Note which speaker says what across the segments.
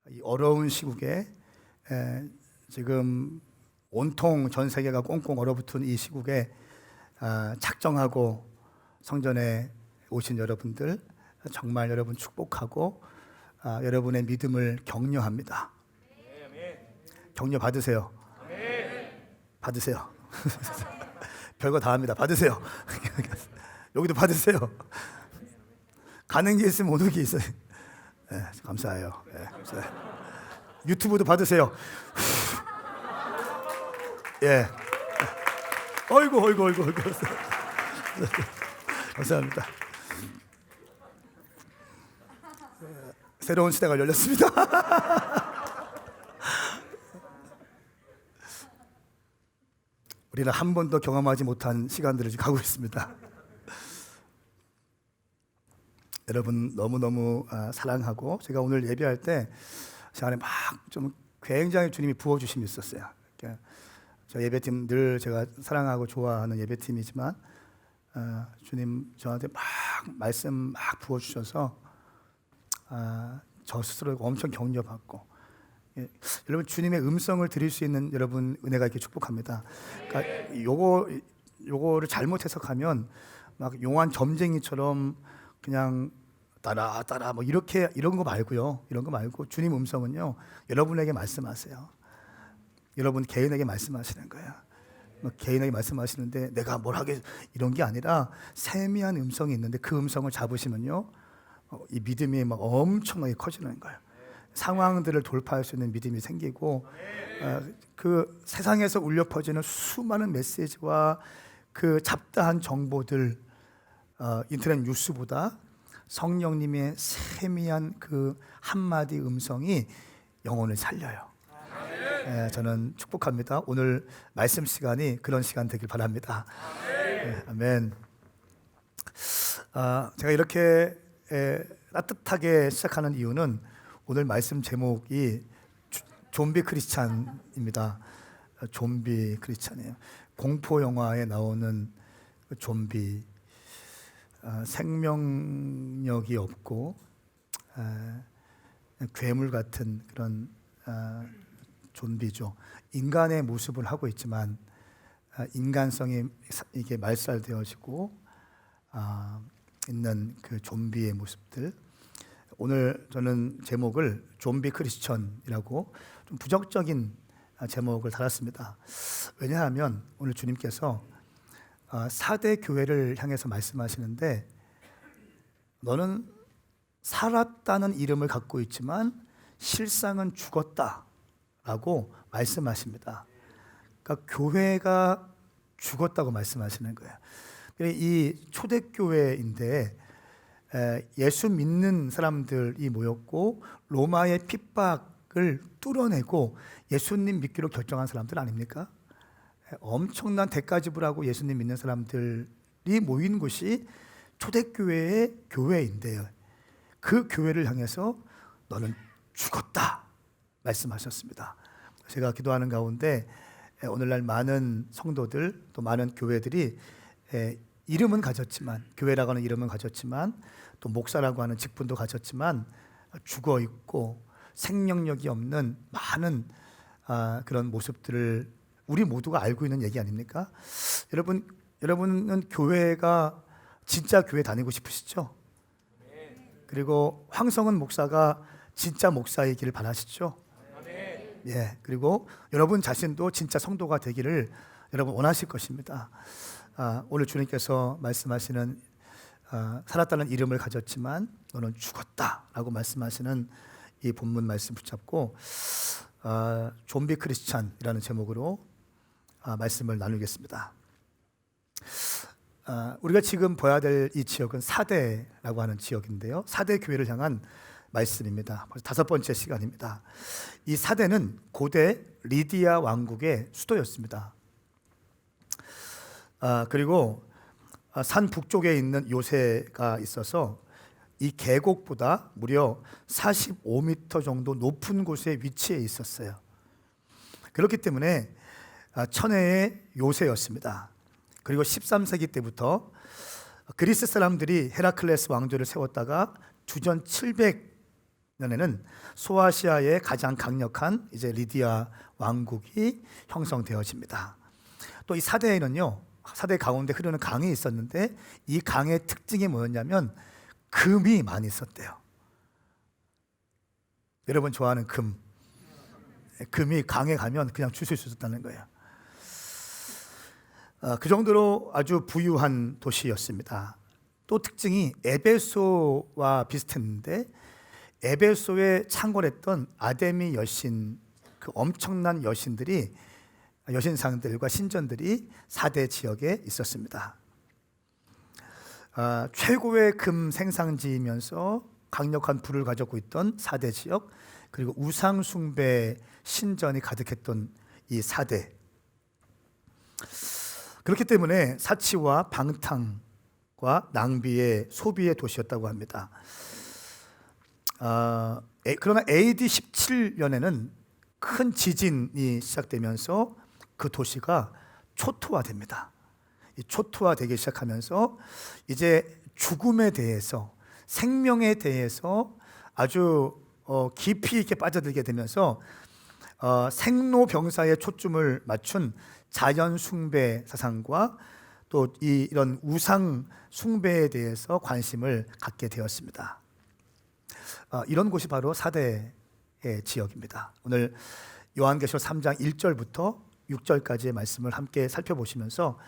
Speaker 1: 이 어려운 시국에 지금 온통 전 세계가 꽁꽁 얼어붙은 이 시국에 작정하고 성전에 오신 여러분들 정말 여러분 축복하고 여러분의 믿음을 격려합니다. 격려 받으세요. 받으세요. 별거 다 합니다. 받으세요. 여기도 받으세요. 가는 게 있으면 오는 게 있어요. 네, 감사해요. 네, 감사해요. 유튜브도 받으세요. 예. 어이구. 감사합니다. 새로운 시대가 열렸습니다. 우리는 한 번도 경험하지 못한 시간들을 지금 가고 있습니다. 여러분 너무너무 사랑하고, 제가 오늘 예배할 때 시간에 막 좀 굉장히 주님이 부어주심이 있었어요. 저 예배팀 늘 제가 사랑하고 좋아하는 예배팀이지만 주님 저한테 막 말씀 막 부어주셔서 저 스스로 엄청 격려받고, 여러분 주님의 음성을 들을 수 있는 여러분 은혜가 있게 축복합니다. 그러니까 요거를 잘못 해석하면 막 용한 점쟁이처럼 그냥 따라 뭐 이런 거 말고요. 이런 거 말고 주님 음성은요, 여러분에게 말씀하세요. 여러분 개인에게 말씀하시는 거예요. 개인에게 말씀하시는데 내가 뭘 하게 이런 게 아니라 세미한 음성이 있는데 그 음성을 잡으시면요, 이 믿음이 막 엄청나게 커지는 거예요. 상황들을 돌파할 수 있는 믿음이 생기고, 그 세상에서 울려 퍼지는 수많은 메시지와 그 잡다한 정보들, 인터넷 뉴스보다 성령님의 세미한 그 한마디 음성이 영혼을 살려요. 저는 축복합니다. 오늘 말씀 시간이 그런 시간 되길 바랍니다. 아멘. 제가 이렇게 따뜻하게 시작하는 이유는 오늘 말씀 제목이 좀비 크리스찬입니다. 좀비 크리스찬이에요. 공포 영화에 나오는 좀비, 생명력이 없고 괴물 같은 그런 좀비죠. 인간의 모습을 하고 있지만 인간성이 이게 말살되어지고 있는 그 좀비의 모습들. 오늘 저는 제목을 좀비 크리스천이라고 좀 부정적인 제목을 달았습니다. 왜냐하면 오늘 주님께서 4대 교회를 향해서 말씀하시는데, 너는 살았다는 이름을 갖고 있지만 실상은 죽었다라고 말씀하십니다. 그러니까 교회가 죽었다고 말씀하시는 거예요. 이 초대교회인데 예수 믿는 사람들이 모였고 로마의 핍박을 뚫어내고 예수님 믿기로 결정한 사람들 아닙니까? 엄청난 대가 지불하고 예수님 믿는 사람들이 모인 곳이 초대교회의 교회인데요, 그 교회를 향해서 너는 죽었다 말씀하셨습니다. 제가 기도하는 가운데 오늘날 많은 성도들, 또 많은 교회들이 이름은 가졌지만, 교회라고 하는 이름은 가졌지만, 또 목사라고 하는 직분도 가졌지만 죽어 있고 생명력이 없는 많은 그런 모습들을 우리 모두가 알고 있는 얘기 아닙니까? 여러분은 교회가 진짜 교회 다니고 싶으시죠? 그리고 황성은 목사가 진짜 목사이기를 바라시죠? 예, 그리고 여러분 자신도 진짜 성도가 되기를 여러분 원하실 것입니다. 오늘 주님께서 말씀하시는 살았다는 이름을 가졌지만 너는 죽었다라고 말씀하시는 이 본문 말씀 붙잡고 좀비 크리스찬이라는 제목으로 말씀을 나누겠습니다. 우리가 지금 봐야 될 이 지역은 사대라고 하는 지역인데요, 사대 교회를 향한 말씀입니다. 벌써 5번째 시간입니다. 이 사대는 고대 리디아 왕국의 수도였습니다. 그리고 산 북쪽에 있는 요새가 있어서 이 계곡보다 무려 45m 정도 높은 곳에 위치해 있었어요. 그렇기 때문에 천혜의 요새였습니다. 그리고 13세기 때부터 그리스 사람들이 헤라클레스 왕조를 세웠다가 주전 년에는 소아시아의 가장 강력한 이제 리디아 왕국이 형성되어집니다. 또 이 사대에는요, 사대 가운데 흐르는 강이 있었는데 이 강의 특징이 뭐였냐면 금이 많이 있었대요. 여러분 좋아하는 금. 금이 강에 가면 그냥 주실 수 있었다는 거예요. 그 정도로 아주 부유한 도시였습니다. 또 특징이 에베소와 비슷했는데 에베소에 창궐했던 아데미 여신, 그 엄청난 여신들이, 여신상들과 신전들이 사대 지역에 있었습니다. 최고의 금 생산지이면서 강력한 불을 가졌고 있던 사대 지역, 그리고 우상 숭배 신전이 가득했던 이 사대. 그렇기 때문에 사치와 방탕과 낭비의 소비의 도시였다고 합니다. 그러나 AD 17년에는 큰 지진이 시작되면서 그 도시가 초토화됩니다. 이 초토화되기 시작하면서 이제 죽음에 대해서, 생명에 대해서 아주 깊이 있게 빠져들게 되면서 생로병사의 초점을 맞춘 자연 숭배 사상과 또 이런 우상 숭배에 대해서 관심을 갖게 되었습니다. 이런 곳이 바로 사대의 지역입니다. 오늘 요한계시록 3장 1절부터 6절까지의 말씀을 함께 살펴보시면서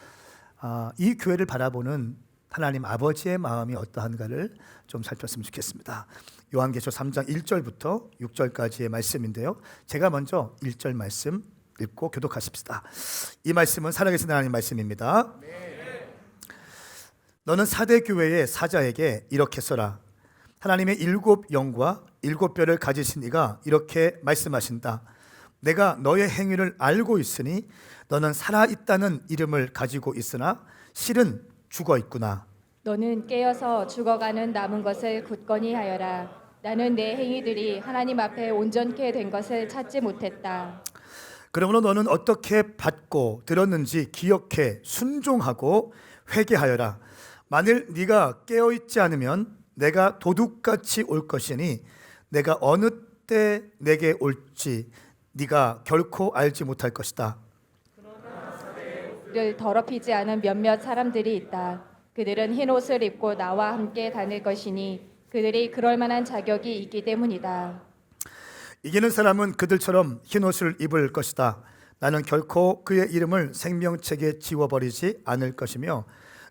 Speaker 1: 이 교회를 바라보는 하나님 아버지의 마음이 어떠한가를 좀 살폈으면 좋겠습니다. 요한계시록 3장 1절부터 6절까지의 말씀인데요, 제가 먼저 1절 말씀 읽고 교독하십시다. 이 말씀은 살아계신 하나님 말씀입니다. 너는 사대 교회의 사자에게 이렇게 써라. 하나님의 7 영과 7 뼈를 가지신 이가 이렇게 말씀하신다. 내가 너의 행위를 알고 있으니 너는 살아있다는 이름을 가지고 있으나 실은 죽어 있구나.
Speaker 2: 너는 깨어서 죽어가는 남은 것을 굳건히 하여라. 나는 내 행위들이 하나님 앞에 온전케 된 것을 찾지 못했다.
Speaker 1: 그러므로 너는 어떻게 받고 들었는지 기억해 순종하고 회개하여라. 만일 네가 깨어있지 않으면 내가 도둑같이 올 것이니 내가 어느 때 내게 올지 네가 결코 알지 못할 것이다.
Speaker 2: 를 더럽히지 않은 몇몇 사람들이 있다. 그들은 흰 옷을 입고 나와 함께 다닐 것이니 그들이 그럴 만한 자격이 있기 때문이다.
Speaker 1: 이기는 사람은 그들처럼 흰 옷을 입을 것이다. 나는 결코 그의 이름을 생명책에 지워버리지 않을 것이며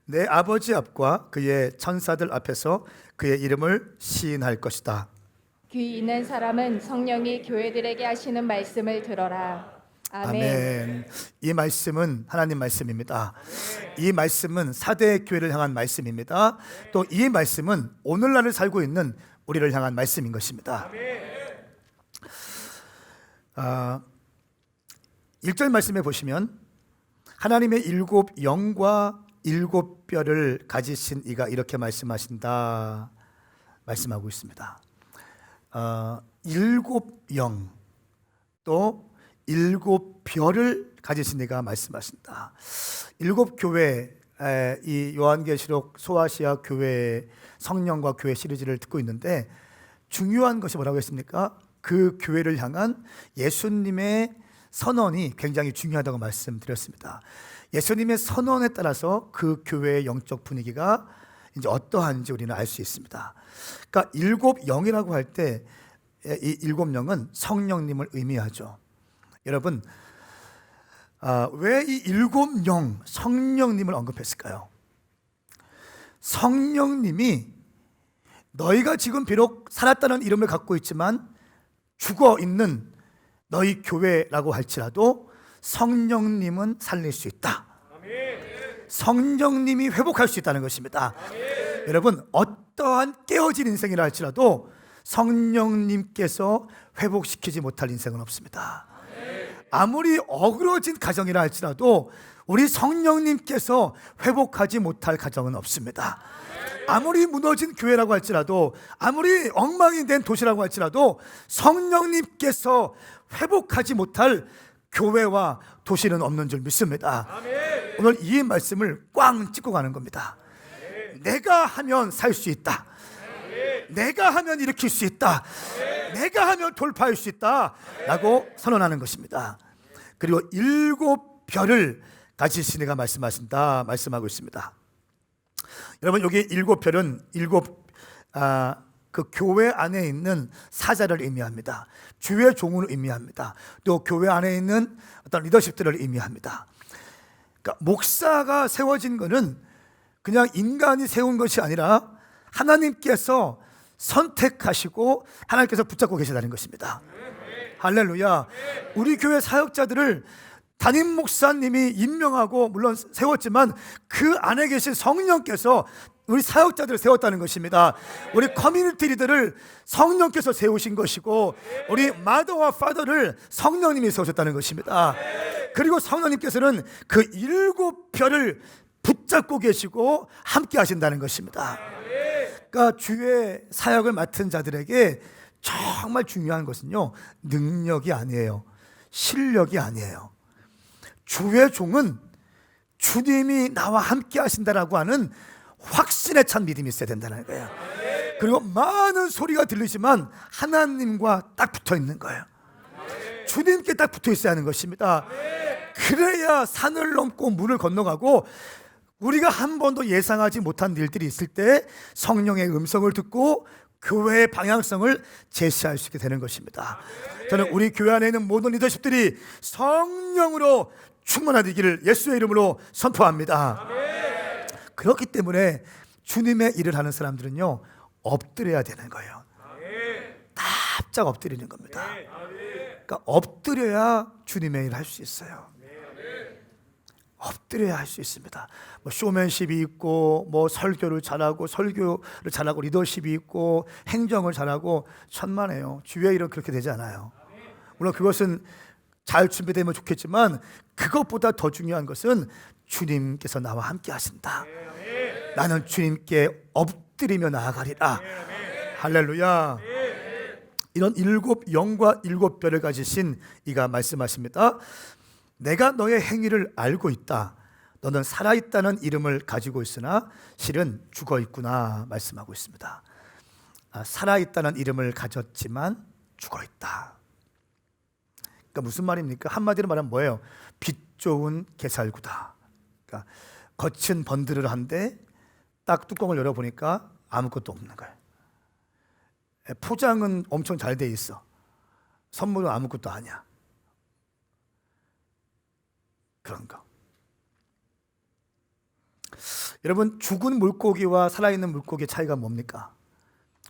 Speaker 1: 내 아버지 앞과 그의 천사들 앞에서 그의 이름을 시인할 것이다.
Speaker 2: 귀 있는 사람은 성령이 교회들에게 하시는 말씀을 들어라. 아멘.
Speaker 1: 아멘. 이 말씀은 하나님 말씀입니다. 이 말씀은 사대 교회를 향한 말씀입니다. 또 이 말씀은 오늘날을 살고 있는 우리를 향한 말씀인 것입니다. 1절 말씀에 보시면 하나님의 7 영과 7 뼈를 가지신 이가 이렇게 말씀하신다 말씀하고 있습니다. 7 영 또 7 뼈를 가지신 이가 말씀하신다. 7 교회, 이 요한계시록 소아시아 교회 성령과 교회 시리즈를 듣고 있는데 중요한 것이 뭐라고 했습니까? 그 교회를 향한 예수님의 선언이 굉장히 중요하다고 말씀드렸습니다. 예수님의 선언에 따라서 그 교회의 영적 분위기가 이제 어떠한지 우리는 알 수 있습니다. 그러니까 7 영이라고 할 때 이 7 영은 성령님을 의미하죠. 여러분, 왜 이 7 영 성령님을 언급했을까요? 성령님이 너희가 지금 비록 살았다는 이름을 갖고 있지만 죽어 있는 너희 교회라고 할지라도 성령님은 살릴 수 있다. 성령님이 회복할 수 있다는 것입니다. 여러분, 어떠한 깨어진 인생이라 할지라도 성령님께서 회복시키지 못할 인생은 없습니다. 아무리 어그러진 가정이라 할지라도 우리 성령님께서 회복하지 못할 가정은 없습니다. 아무리 무너진 교회라고 할지라도, 아무리 엉망이 된 도시라고 할지라도 성령님께서 회복하지 못할 교회와 도시는 없는 줄 믿습니다. 오늘 이 말씀을 꽝 찍고 가는 겁니다. 내가 하면 살 수 있다. 내가 하면 일으킬 수 있다. 내가 하면 돌파할 수 있다 라고 선언하는 것입니다. 그리고 7별을 가지신 이가 말씀하신다 말씀하고 있습니다. 여러분, 여기 7별은 그 교회 안에 있는 사자를 의미합니다. 주의 종을 의미합니다. 또 교회 안에 있는 어떤 리더십들을 의미합니다. 그러니까 목사가 세워진 것은 그냥 인간이 세운 것이 아니라 하나님께서 선택하시고 하나님께서 붙잡고 계시다는 것입니다. 할렐루야. 우리 교회 사역자들을 담임 목사님이 임명하고 물론 세웠지만 그 안에 계신 성령께서 우리 사역자들을 세웠다는 것입니다. 우리 커뮤니티 리더를 성령께서 세우신 것이고 우리 마더와 파더를 성령님이 세우셨다는 것입니다. 그리고 성령님께서는 그 7별을 붙잡고 계시고 함께 하신다는 것입니다. 그러니까 주의 사역을 맡은 자들에게 정말 중요한 것은요, 능력이 아니에요. 실력이 아니에요. 주의 종은 주님이 나와 함께 하신다라고 하는 확신에 찬 믿음이 있어야 된다는 거예요. 그리고 많은 소리가 들리지만 하나님과 딱 붙어 있는 거예요. 주님께 딱 붙어 있어야 하는 것입니다. 그래야 산을 넘고 물을 건너가고 우리가 한 번도 예상하지 못한 일들이 있을 때 성령의 음성을 듣고 교회의 방향성을 제시할 수 있게 되는 것입니다. 저는 우리 교회 안에 있는 모든 리더십들이 성령으로 충만하기를 예수의 이름으로 선포합니다. 그렇기 때문에 주님의 일을 하는 사람들은요, 엎드려야 되는 거예요. 납작 엎드리는 겁니다. 그러니까 엎드려야 주님의 일을 할 수 있어요. 엎드려야 할 수 있습니다. 뭐 쇼맨십이 있고, 뭐 설교를 잘하고 리더십이 있고, 행정을 잘하고, 천만에요. 주의 일은 그렇게 되지 않아요. 물론 그것은 잘 준비되면 좋겠지만 그것보다 더 중요한 것은 주님께서 나와 함께 하신다. 나는 주님께 엎드리며 나아가리라. 할렐루야. 이런 7영과 7별을 가지신 이가 말씀하십니다. 내가 너의 행위를 알고 있다. 너는 살아있다는 이름을 가지고 있으나 실은 죽어있구나 말씀하고 있습니다. 살아있다는 이름을 가졌지만 죽어있다. 그러니까 무슨 말입니까? 한마디로 말하면 뭐예요? 빛 좋은 게살구다. 그러니까 거친 번들을 한데 딱 뚜껑을 열어보니까 아무것도 없는 거예요. 포장은 엄청 잘 돼 있어. 선물은 아무것도 아니야. 그런 거. 여러분, 죽은 물고기와 살아있는 물고기의 차이가 뭡니까?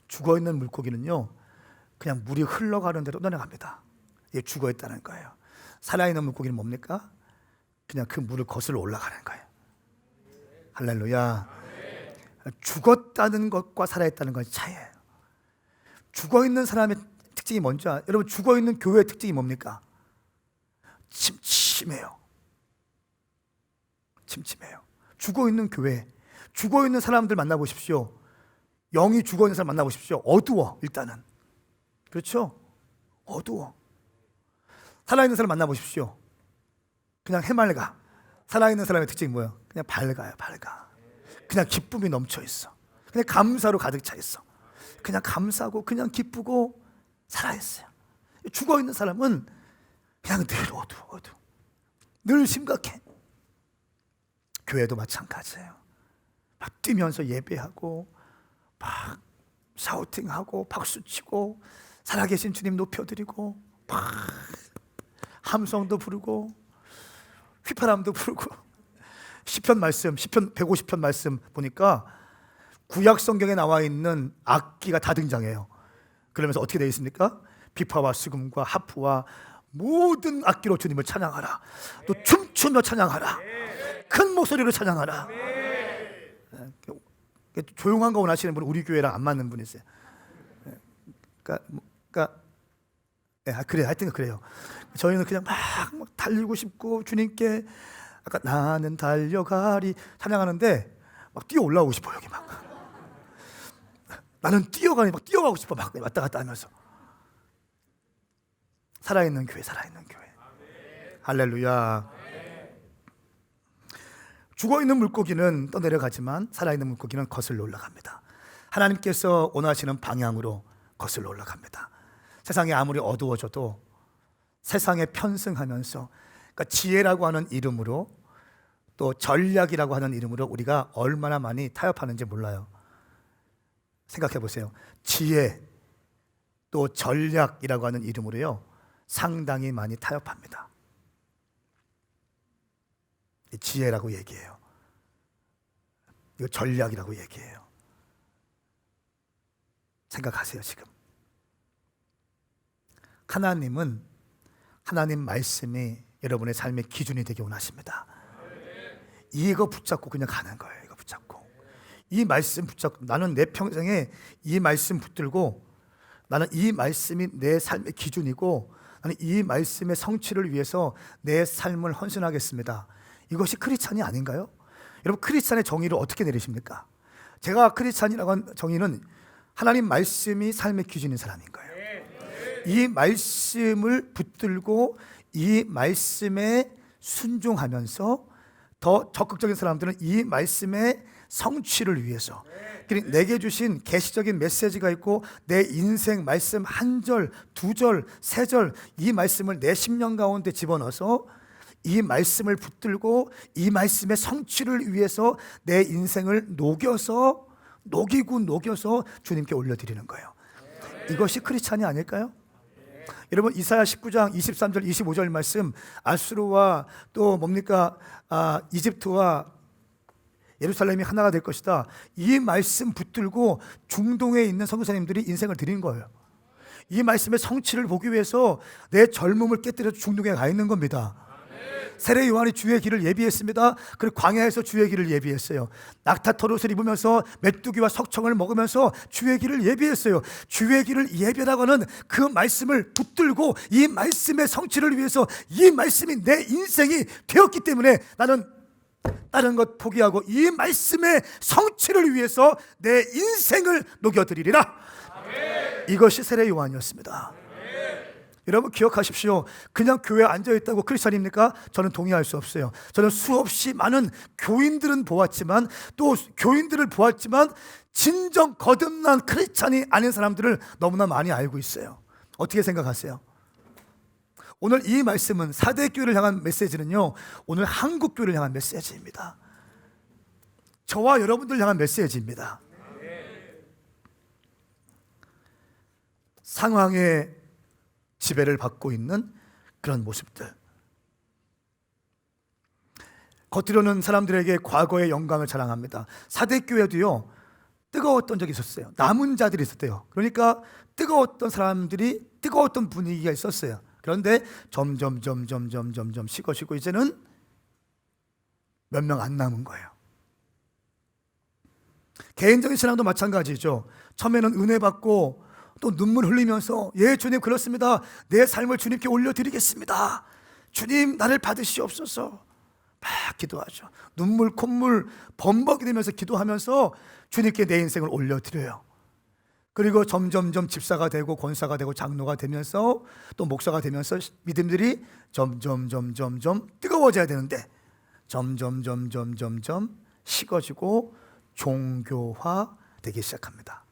Speaker 1: 죽어있는 물고기는요, 그냥 물이 흘러가는 대로 떠내갑니다. 이게 죽어있다는 거예요. 살아있는 물고기는 뭡니까? 그냥 그 물을 거슬러 올라가는 거예요. 할렐루야. 죽었다는 것과 살아있다는 건 차이예요. 죽어있는 사람의 특징이 뭔지 알아요? 여러분, 죽어있는 교회의 특징이 뭡니까? 침침해요. 침침해요. 죽어있는 교회, 죽어있는 사람들 만나보십시오. 영이 죽어있는 사람 만나보십시오. 어두워. 일단은. 그렇죠? 어두워. 살아있는 사람 만나보십시오. 그냥 해맑아. 살아있는 사람의 특징이 뭐예요? 그냥 밝아요. 밝아. 그냥 기쁨이 넘쳐 있어. 그냥 감사로 가득 차 있어. 그냥 감사하고 그냥 기쁘고 살아있어요. 죽어있는 사람은 그냥 늘 어두워. 늘 심각해. 교회도 마찬가지예요. 막 뛰면서 예배하고 막 샤우팅하고 박수치고 살아계신 주님 높여드리고 막 함성도 부르고 휘파람도 부르고 시편 150편 말씀 보니까 구약 성경에 나와 있는 악기가 다 등장해요. 그러면서 어떻게 되어 있습니까? 비파와 수금과 하프와 모든 악기로 주님을 찬양하라. 또 춤추며 찬양하라. 큰 목소리로 찬양하라. 조용한 거 원하시는 분은 우리 교회랑 안 맞는 분이세요. 그래, 하여튼 그래요. 저희는 그냥 막 달리고 싶고 주님께 아까 나는 달려가리 찬양하는데 막 뛰어 올라오고 싶어. 여기 막 나는 막 뛰어가고 싶어. 막 왔다 갔다 하면서 살아있는 교회. 할렐루야. 죽어있는 물고기는 떠내려가지만 살아있는 물고기는 거슬러 올라갑니다. 하나님께서 원하시는 방향으로 거슬러 올라갑니다. 세상이 아무리 어두워져도 세상에 편승하면서, 그러니까 지혜라고 하는 이름으로, 또 전략이라고 하는 이름으로 우리가 얼마나 많이 타협하는지 몰라요. 생각해 보세요. 지혜 또 전략이라고 하는 이름으로요, 상당히 많이 타협합니다. 지혜라고 얘기해요. 이거 전략이라고 얘기해요. 생각하세요. 지금 하나님은, 하나님 말씀이 여러분의 삶의 기준이 되기 원하십니다. 이거 붙잡고 그냥 가는 거예요. 이거 붙잡고, 이 말씀 붙잡고, 나는 내 평생에 이 말씀 붙들고, 나는 이 말씀이 내 삶의 기준이고, 나는 이 말씀의 성취를 위해서 내 삶을 헌신하겠습니다. 이것이 크리스찬이 아닌가요? 여러분, 크리스찬의 정의를 어떻게 내리십니까? 제가 크리스찬이라고 한 정의는 하나님 말씀이 삶의 기준인 사람인 거예요. 이 말씀을 붙들고 이 말씀에 순종하면서, 더 적극적인 사람들은 이 말씀의 성취를 위해서, 그러니까 내게 주신 계시적인 메시지가 있고, 내 인생 말씀 한 절, 두 절, 세 절, 이 말씀을 내 심령 가운데 집어넣어서 이 말씀을 붙들고 이 말씀의 성취를 위해서 내 인생을 녹여서 주님께 올려드리는 거예요. 이것이 크리스찬이 아닐까요? 여러분, 이사야 19장 23절 25절 말씀, 아수르와 또 뭡니까, 이집트와 예루살렘이 하나가 될 것이다, 이 말씀 붙들고 중동에 있는 선교사님들이 인생을 드린 거예요. 이 말씀의 성취를 보기 위해서 내 젊음을 깨뜨려서 중동에 가 있는 겁니다. 세례 요한이 주의 길을 예비했습니다. 그리고 광야에서 주의 길을 예비했어요. 낙타 털옷을 입으면서 메뚜기와 석청을 먹으면서 주의 길을 예비했어요. 주의 길을 예배라고 하는 그 말씀을 붙들고 이 말씀의 성취를 위해서, 이 말씀이 내 인생이 되었기 때문에 나는 다른 것 포기하고 이 말씀의 성취를 위해서 내 인생을 녹여드리리라. 이것이 세례 요한이었습니다. 여러분, 기억하십시오. 그냥 교회에 앉아있다고 크리스찬입니까? 저는 동의할 수 없어요. 저는 수없이 많은 교인들은 보았지만, 또 교인들을 보았지만 진정 거듭난 크리스찬이 아닌 사람들을 너무나 많이 알고 있어요. 어떻게 생각하세요? 오늘 이 말씀은, 사대교회를 향한 메시지는요, 오늘 한국교회를 향한 메시지입니다. 저와 여러분들 향한 메시지입니다. 상황에 지배를 받고 있는 그런 모습들, 겉으로는 사람들에게 과거의 영광을 자랑합니다. 사대교회도요, 뜨거웠던 적이 있었어요. 남은 자들이 있었대요. 그러니까 뜨거웠던 사람들이, 뜨거웠던 분위기가 있었어요. 그런데 점점 식어지고 이제는 몇 명 안 남은 거예요. 개인적인 신앙도 마찬가지죠. 처음에는 은혜 받고 또 눈물 흘리면서, 예 주님 그렇습니다, 내 삶을 주님께 올려드리겠습니다, 주님 나를 받으시옵소서, 막 기도하죠. 눈물 콧물 범벅이 되면서 기도하면서 주님께 내 인생을 올려드려요. 그리고 점점점 집사가 되고 권사가 되고 장로가 되면서 또 목사가 되면서 믿음들이 점점 뜨거워져야 되는데 점점 식어지고 종교화 되기 시작합니다.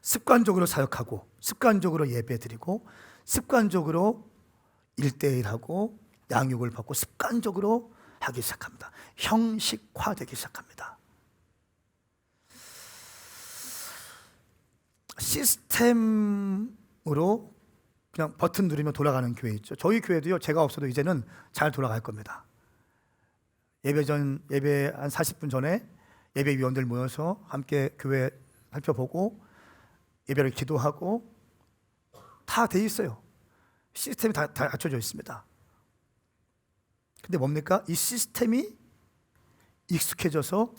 Speaker 1: 습관적으로 사역하고, 습관적으로 예배드리고, 습관적으로 1:1하고 양육을 받고 습관적으로 하기 시작합니다. 형식화되기 시작합니다. 시스템으로 그냥 버튼 누르면 돌아가는 교회 있죠. 저희 교회도요, 제가 없어도 이제는 잘 돌아갈 겁니다. 예배 한 40분 전에 예배위원들 모여서 함께 교회 살펴보고 예배를 기도하고 다 돼 있어요. 시스템이 다 갖춰져 있습니다. 근데 뭡니까? 이 시스템이 익숙해져서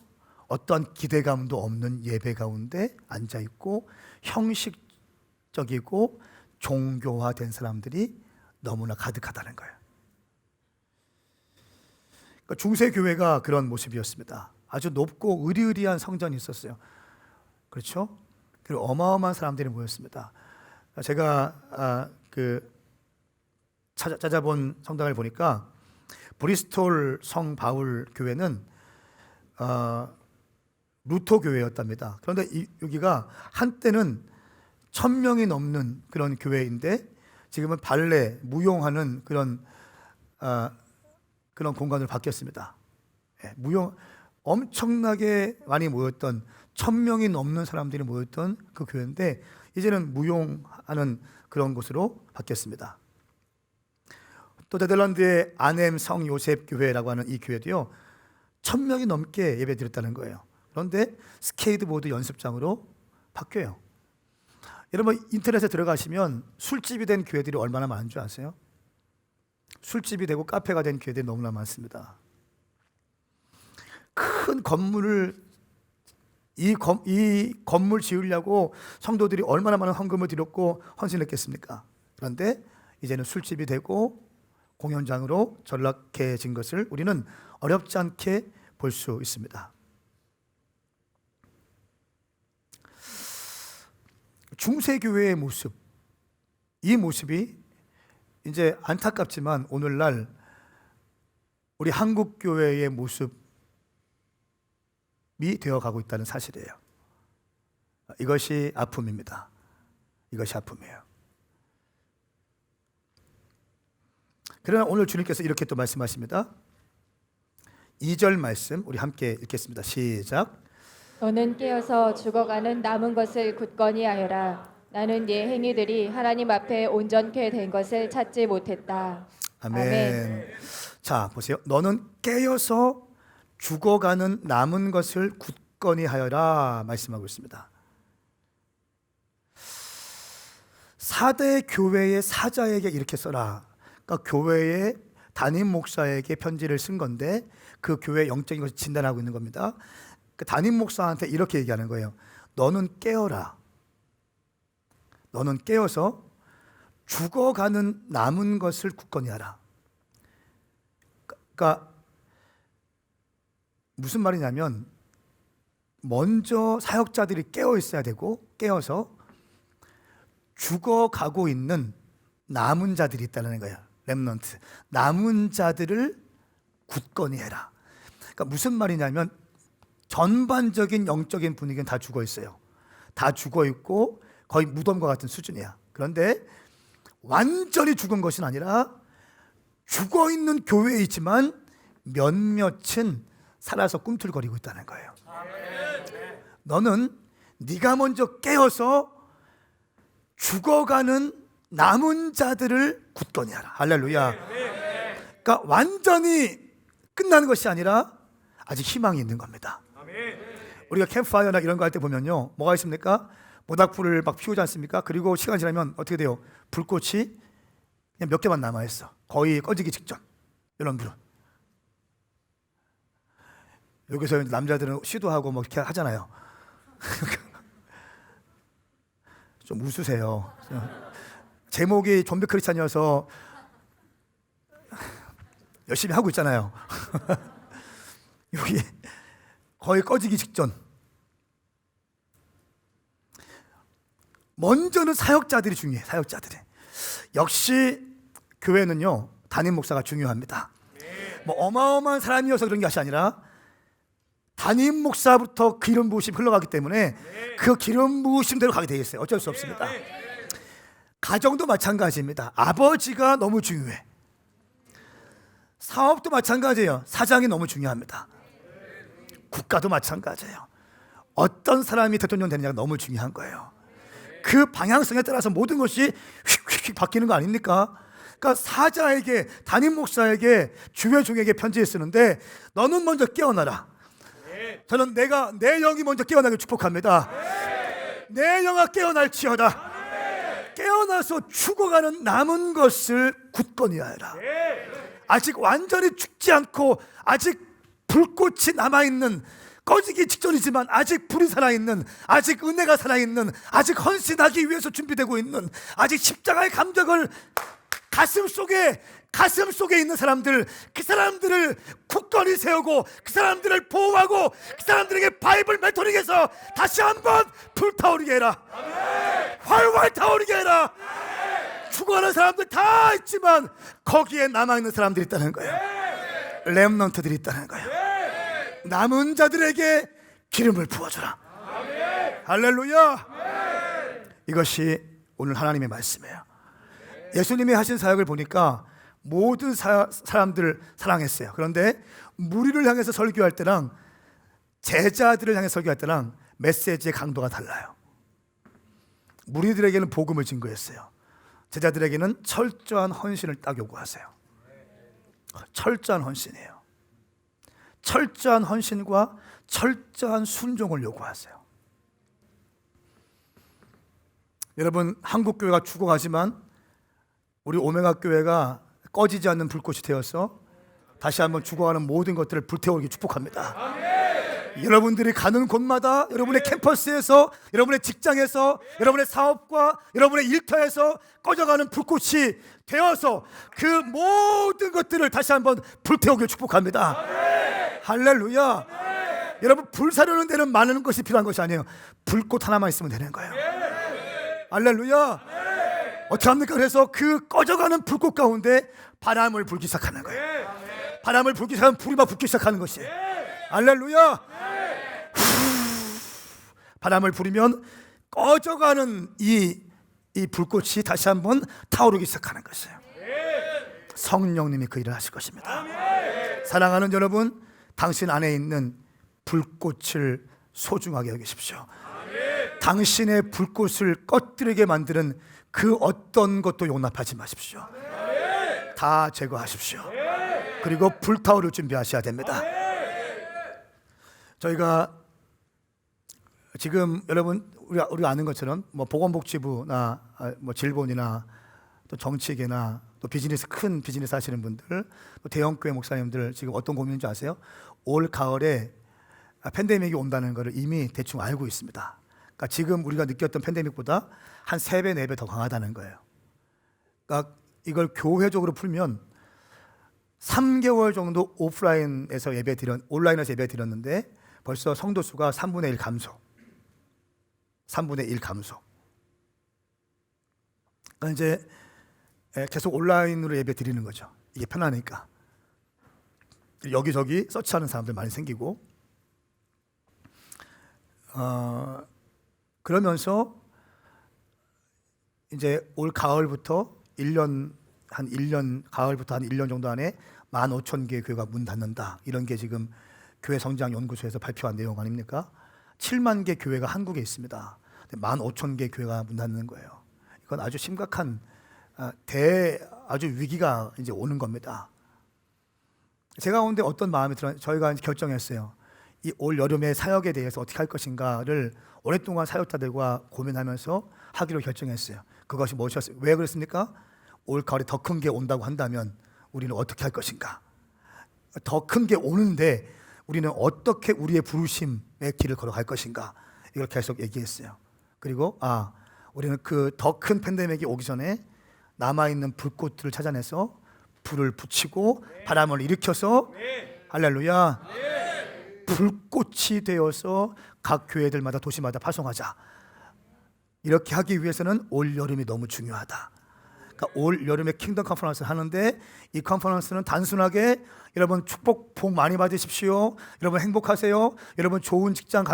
Speaker 1: 어떠한 기대감도 없는 예배 가운데 앉아있고 형식적이고 종교화된 사람들이 너무나 가득하다는 거예요. 그러니까 중세교회가 그런 모습이었습니다. 아주 높고 의리의리한 성전이 있었어요. 그렇죠? 그리고 어마어마한 사람들이 모였습니다. 제가 찾아본 성당을 보니까 브리스톨 성 바울 교회는 루터 교회였답니다. 그런데 여기가 한때는 1,000명이 넘는 그런 교회인데 지금은 발레, 무용하는 그런 공간으로 바뀌었습니다. 무용 엄청나게 많이 모였던 1,000명이 넘는 사람들이 모였던 그 교회인데 이제는 무용하는 그런 곳으로 바뀌었습니다. 또 네덜란드의 아넴 성 요셉 교회라고 하는 이 교회도요 1,000명이 넘게 예배드렸다는 거예요. 그런데 스케이트보드 연습장으로 바뀌어요. 여러분 인터넷에 들어가시면 술집이 된 교회들이 얼마나 많은 줄 아세요? 술집이 되고 카페가 된 교회들이 너무나 많습니다. 큰 건물을 이 건물 지으려고 성도들이 얼마나 많은 헌금을 드렸고 헌신했겠습니까? 그런데 이제는 술집이 되고 공연장으로 전락해진 것을 우리는 어렵지 않게 볼 수 있습니다. 중세교회의 모습, 이 모습이 이제 안타깝지만 오늘날 우리 한국교회의 모습이 되어가고 있다는 사실이에요. 이것이 아픔입니다. 이것이 아픔이에요. 그러나 오늘 주님께서 이렇게 또 말씀하십니다. 2절 말씀 우리 함께 읽겠습니다. 시작.
Speaker 2: 너는 깨어서 죽어가는 남은 것을 굳건히 하여라. 나는 네 행위들이 하나님 앞에 온전케 된 것을 찾지 못했다.
Speaker 1: 아멘. 자, 보세요. 너는 깨어서 죽어가는 남은 것을 굳건히 하여라 말씀하고 있습니다. 4대 교회의 사자에게 이렇게 써라. 그러니까 교회의 담임 목사에게 편지를 쓴 건데 그 교회의 영적인 것을 진단하고 있는 겁니다. 그 담임 목사한테 이렇게 얘기하는 거예요. 너는 깨어라. 너는 깨어서 죽어가는 남은 것을 굳건히 하라. 그러니까 무슨 말이냐면 먼저 사역자들이 깨어 있어야 되고 깨어서 죽어가고 있는 남은 자들이 있다는 거예요. 렘넌트. 남은 자들을 굳건히 해라. 그러니까 무슨 말이냐면 전반적인 영적인 분위기는 다 죽어 있어요. 다 죽어 있고 거의 무덤과 같은 수준이야. 그런데 완전히 죽은 것은 아니라 죽어 있는 교회에 있지만 몇몇은 살아서 꿈틀거리고 있다는 거예요. 너는 네가 먼저 깨어서 죽어가는 남은 자들을 굳건히 하라. 할렐루야. 그러니까 완전히 끝나는 것이 아니라 아직 희망이 있는 겁니다. 우리가 캠프파이어나 이런 거 할 때 보면요, 뭐가 있습니까? 모닥불을 막 피우지 않습니까? 그리고 시간 지나면 어떻게 돼요? 불꽃이 그냥 몇 개만 남아 있어. 거의 꺼지기 직전. 이런 불은. 여기서 남자들은 시도하고 뭐 이렇게 하잖아요. 좀 웃으세요. 제목이 좀비 크리스찬이어서 열심히 하고 있잖아요. 여기 거의 꺼지기 직전. 먼저는 사역자들이 중요해. 사역자들이. 역시 교회는요 담임 목사가 중요합니다. 뭐 어마어마한 사람이어서 그런 것이 아니라 담임 목사부터 기름 부으심이 흘러가기 때문에 그 기름 부으심대로 가게 되어 있어요. 어쩔 수 없습니다. 가정도 마찬가지입니다. 아버지가 너무 중요해. 사업도 마찬가지예요. 사장이 너무 중요합니다. 국가도 마찬가지예요. 어떤 사람이 대통령 되느냐가 너무 중요한 거예요. 그 방향성에 따라서 모든 것이 휙휙 바뀌는 거 아닙니까? 그러니까 사자에게, 담임 목사에게, 주의 종에게 편지를 쓰는데 너는 먼저 깨어나라. 저는 내 영이 먼저 깨어나길 축복합니다. 내 영아 깨어날지어다. 깨어나서 죽어가는 남은 것을 굳건히 하여라. 아직 완전히 죽지 않고 아직 불꽃이 남아있는, 꺼지기 직전이지만 아직 불이 살아있는, 아직 은혜가 살아있는, 아직 헌신하기 위해서 준비되고 있는, 아직 십자가의 감격을 가슴 속에 있는 사람들, 그 사람들을 굳건히 세우고 그 사람들을 보호하고 그 사람들에게 바이블 멘토링해서 다시 한번 불타오르게 해라. 활활 타오르게 해라. 죽어가는 사람들 다 있지만 거기에 남아있는 사람들이 있다는 거예요. 렘넌트들이 있다는 거예요. 남은 자들에게 기름을 부어주라. 할렐루야. 이것이 오늘 하나님의 말씀이에요. 예수님이 하신 사역을 보니까 모든 사람들을 사랑했어요. 그런데 무리를 향해서 설교할 때랑 제자들을 향해 설교할 때랑 메시지의 강도가 달라요. 무리들에게는 복음을 증거했어요. 제자들에게는 철저한 헌신을 딱 요구하세요. 철저한 헌신이에요. 철저한 헌신과 철저한 순종을 요구하세요. 여러분, 한국 교회가 죽어가지만 우리 오메가 교회가 꺼지지 않는 불꽃이 되어서 다시 한번 죽어가는 모든 것들을 불태우기 축복합니다. 여러분들이 가는 곳마다, 여러분의 캠퍼스에서, 여러분의 직장에서, 여러분의 사업과 여러분의 일터에서 꺼져가는 불꽃이 되어서 그 모든 것들을 다시 한번 불태우기 축복합니다. 할렐루야. 여러분, 불 사려는 데는 많은 것이 필요한 것이 아니에요. 불꽃 하나만 있으면 되는 거예요. 할렐루야. 어떻게 합니까? 그래서 그 꺼져가는 불꽃 가운데 바람을 불기 시작하는 거예요. 바람을 불기 시작하면 불이 막 붙기 시작하는 것이에요. 할렐루야. 바람을 부리면 꺼져가는 이 불꽃이 다시 한번 타오르기 시작하는 것이에요. 성령님이 그 일을 하실 것입니다. 사랑하는 여러분, 당신 안에 있는 불꽃을 소중하게 여기십시오. 당신의 불꽃을 꺼뜨리게 만드는 그 어떤 것도 용납하지 마십시오. 다 제거하십시오. 그리고 불타오를 준비하셔야 됩니다. 저희가 지금 여러분 우리가 아는 것처럼 뭐 보건복지부나 뭐 질본이나 또 정치계나 또 비즈니스, 큰 비즈니스 하시는 분들, 또 대형교회 목사님들 지금 어떤 고민인지 아세요? 올 가을에 팬데믹이 온다는 것을 이미 대충 알고 있습니다. 그러니까 지금 우리가 느꼈던 팬데믹보다 한 3배, 4배 더 강하다는 거예요. 그러니까 이걸 교회적으로 풀면 3개월 정도 온라인에서 예배 드렸는데 벌써 성도 수가 3분의 1 감소. 3분의 1 감소. 그러니까 이제 계속 온라인으로 예배 드리는 거죠. 이게 편하니까. 여기저기 서치하는 사람들 많이 생기고, 그러면서 이제 올 가을부터 가을부터 한 1년 정도 안에 15,000개 교회가 문 닫는다. 이런 게 지금 교회 성장 연구소에서 발표한 내용 아닙니까? 7만 개 교회가 한국에 있습니다. 15,000개 교회가 문 닫는 거예요. 이건 아주 심각한 아주 위기가 이제 오는 겁니다. 제가 가운데 어떤 마음이 들어요? 저희가 이제 결정했어요. 이 올 여름에 사역에 대해서 어떻게 할 것인가를 오랫동안 사역자들과 고민하면서 하기로 결정했어요. 그것이 무엇이었어요? 왜 그랬습니까? 올 가을에 더 큰 게 온다고 한다면 우리는 어떻게 할 것인가? 더 큰 게 오는데 우리는 어떻게 우리의 부르심의 길을 걸어갈 것인가? 이걸 계속 얘기했어요. 그리고 우리는 그 더 큰 팬데믹이 오기 전에 남아있는 불꽃들을 찾아내서 불을 붙이고 바람을 일으켜서 할렐루야, 불꽃이 되어서 각 교회들마다 도시마다 파송하자. 이렇게 하기 위해서는 올 여름이 너무 중요하다. 그러니까 올 여름에 킹덤 컨퍼런스를 하는데, 이 컨퍼런스는 단순하게 여러분 축복 복 많이 받으십시오, 여러분 행복하세요, 여러분 좋은 직장,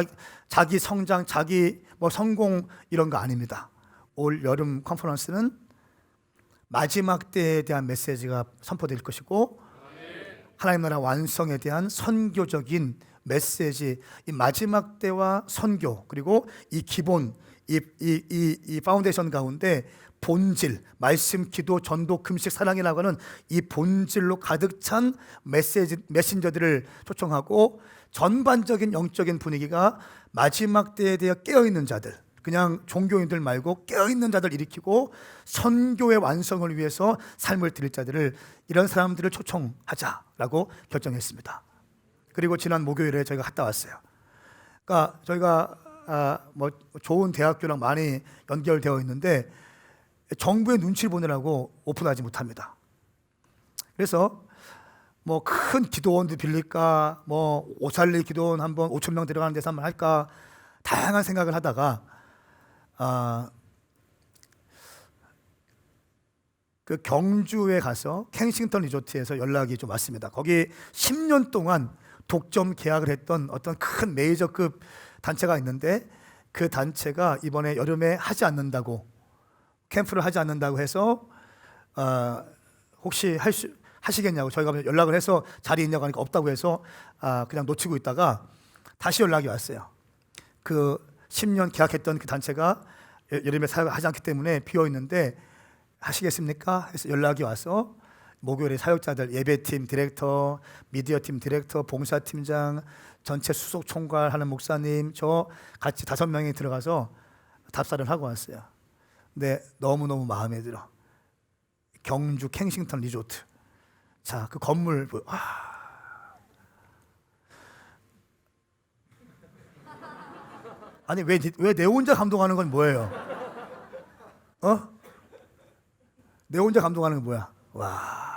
Speaker 1: 자기 성장, 자기 뭐 성공 이런 거 아닙니다. 올 여름 컨퍼런스는 마지막 때에 대한 메시지가 선포될 것이고, 하나님 나라 완성에 대한 선교적인 메시지, 이 마지막 때와 선교, 그리고 이 기본 이 파운데이션 가운데 본질, 말씀, 기도, 전도, 금식, 사랑이라고 하는 이 본질로 가득 찬 메신저들을 초청하고, 전반적인 영적인 분위기가 마지막 때에 대해 깨어있는 자들, 그냥 종교인들 말고 깨어있는 자들 일으키고 선교의 완성을 위해서 삶을 드릴 자들을, 이런 사람들을 초청하자라고 결정했습니다. 그리고 지난 목요일에 저희가 갔다 왔어요. 그러니까 저희가 뭐 좋은 대학교랑 많이 연결되어 있는데 정부의 눈치를 보느라고 오픈하지 못합니다. 그래서 뭐 큰 기도원도 빌릴까, 뭐 오살리 기도원 한번 5,000명 들어가는 데서 한번 할까, 다양한 생각을 하다가 그 경주에 가서 켄싱턴 리조트에서 연락이 좀 왔습니다. 거기 10년 동안 독점 계약을 했던 어떤 큰 메이저급 단체가 있는데 그 단체가 이번에 여름에 하지 않는다고, 캠프를 하지 않는다고 해서 혹시 하시겠냐고 저희가 연락을 해서 자리 있냐고 하니까 없다고 해서 그냥 놓치고 있다가 다시 연락이 왔어요. 그 10년 계약했던 그 단체가 여름에 사역하지 않기 때문에 비어 있는데 하시겠습니까? 해서 연락이 와서 목요일에 사역자들, 예배팀 디렉터, 미디어팀 디렉터, 봉사팀장, 전체 수석 총괄하는 목사님, 저 같이 5명이 들어가서 답사를 하고 왔어요. 근데 너무너무 마음에 들어. 경주 캥싱턴 리조트. 자, 그 건물 아니 왜 내 혼자 감동하는 건 뭐예요? 내 혼자 감동하는 건 뭐야? 와.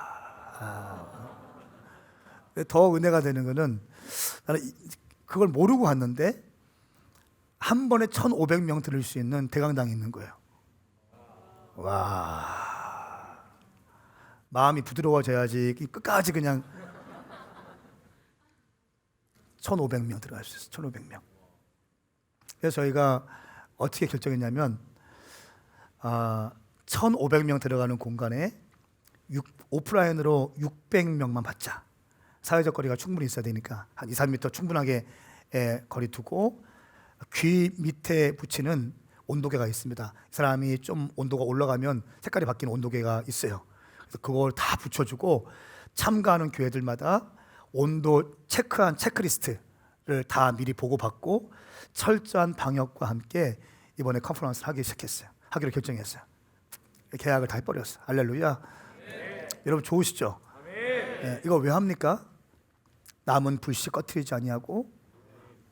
Speaker 1: 더 은혜가 되는 거는 나는 그걸 모르고 왔는데 한 번에 1,500명 들을 수 있는 대강당이 있는 거예요. 와. 마음이 부드러워져야지 끝까지 그냥 1,500명 들어갈 수 있어요. 1,500명. 그래서 저희가 어떻게 결정했냐면 1,500명 들어가는 공간에 오프라인으로 600명만 받자. 사회적 거리가 충분히 있어야 되니까 한 2, 3m 충분하게 거리 두고 귀 밑에 붙이는 온도계가 있습니다. 이 사람이 좀 온도가 올라가면 색깔이 바뀌는 온도계가 있어요. 그래서 그걸 다 붙여주고 참가하는 교회들마다 온도 체크한 체크리스트를 다 미리 보고받고 철저한 방역과 함께 이번에 컨퍼런스를 하기로 결정했어요. 계약을 다 해버렸어요. 할렐루야. 여러분 좋으시죠? 이거 왜 합니까? 남은 불씨 꺼트리지 아니하고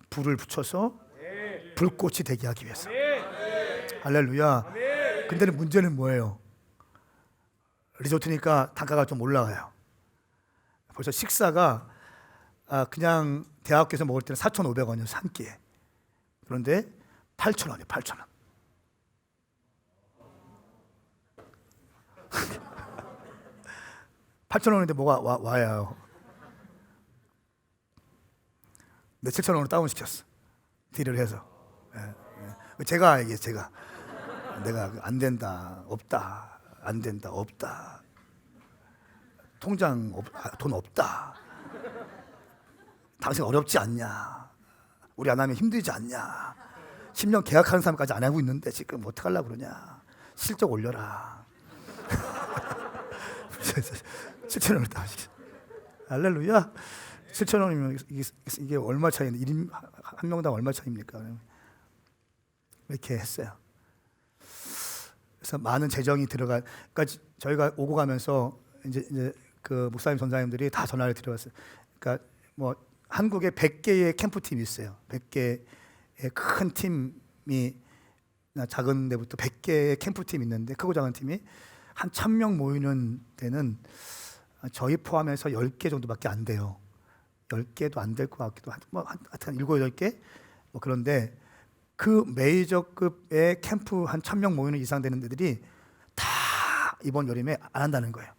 Speaker 1: 불을 붙여서 불꽃이 되게 하기 위해서. 할렐루야. 근데 문제는 뭐예요? 리조트니까 단가가 좀 올라가요. 벌써 식사가 그냥 대학교에서 먹을 때는 4,500원이었어요. 한 끼에. 그런데 8,000원이에요. 8,000원. $8,000원인데 뭐가 와요. 내 7,000원으로 다운시켰어. 딜을 해서. 제가 내가 안 된다, 없다, 안 된다, 없다. 통장 돈 없다. 당신 어렵지 않냐? 우리 안 하면 힘들지 않냐? 10년 계약하는 사람까지 안 하고 있는데 지금 어떡하려고 그러냐? 실적 올려라. 7,000원을 다 하시겠어요. 할렐루야. 7,000원이면 이게 얼마 차이인데 1인 한 명당 얼마 차이입니까? 이렇게 했어요. 그래서 많은 재정이 그러니까 저희가 오고 가면서 이제 그 목사님 전사님들이 다 전화를 드려왔어요. 그러니까 뭐 한국에 100개의 캠프팀이 있어요. 100개의 큰 팀이 작은 데부터 100개의 캠프팀이 있는데 크고 작은 팀이 한 1,000명 모이는 데는 저희 포함해서 10개 정도밖에 안 돼요. 10개도 안 될 것 같기도 하고 하여튼 7, 8개? 뭐 그런데 그 메이저급의 캠프 한 1,000명 모이는 이상 되는 데들이 다 이번 여름에 안 한다는 거예요.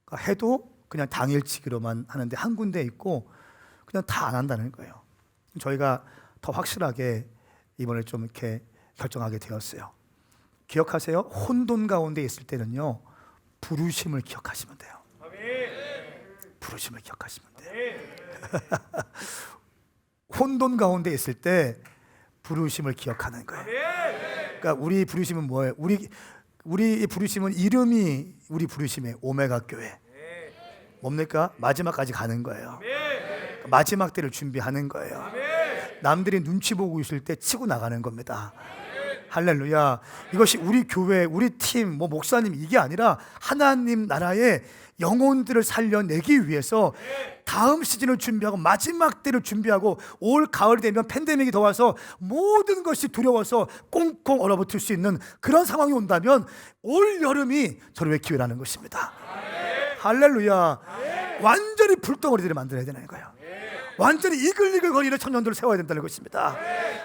Speaker 1: 그러니까 해도 그냥 당일치기로만 하는데 한 군데 있고 그냥 다 안 한다는 거예요. 저희가 더 확실하게 이번에 좀 이렇게 결정하게 되었어요. 기억하세요. 혼돈 가운데 있을 때는요 부르심을 기억하시면 돼요. 부르심을 기억하시면 돼요. 혼돈 가운데 있을 때 부르심을 기억하는 거예요. 그러니까 우리 부르심은 뭐예요? 우리 부르심은 이름이 우리 부르심의 오메가 교회. 뭡니까? 마지막까지 가는 거예요. 마지막 때를 준비하는 거예요. 남들이 눈치 보고 있을 때 치고 나가는 겁니다. 할렐루야. 이것이 우리 교회, 우리 팀, 뭐 목사님 이게 아니라 하나님 나라의 영혼들을 살려내기 위해서 다음 시즌을 준비하고 마지막 때를 준비하고 올 가을이 되면 팬데믹이 더 와서 모든 것이 두려워서 꽁꽁 얼어붙을 수 있는 그런 상황이 온다면 올 여름이 저를 기회라는 것입니다. 할렐루야. 완전히 불덩어리들을 만들어야 되는 거예요. 완전히 이글이글 거리는 청년들을 세워야 된다는 것입니다.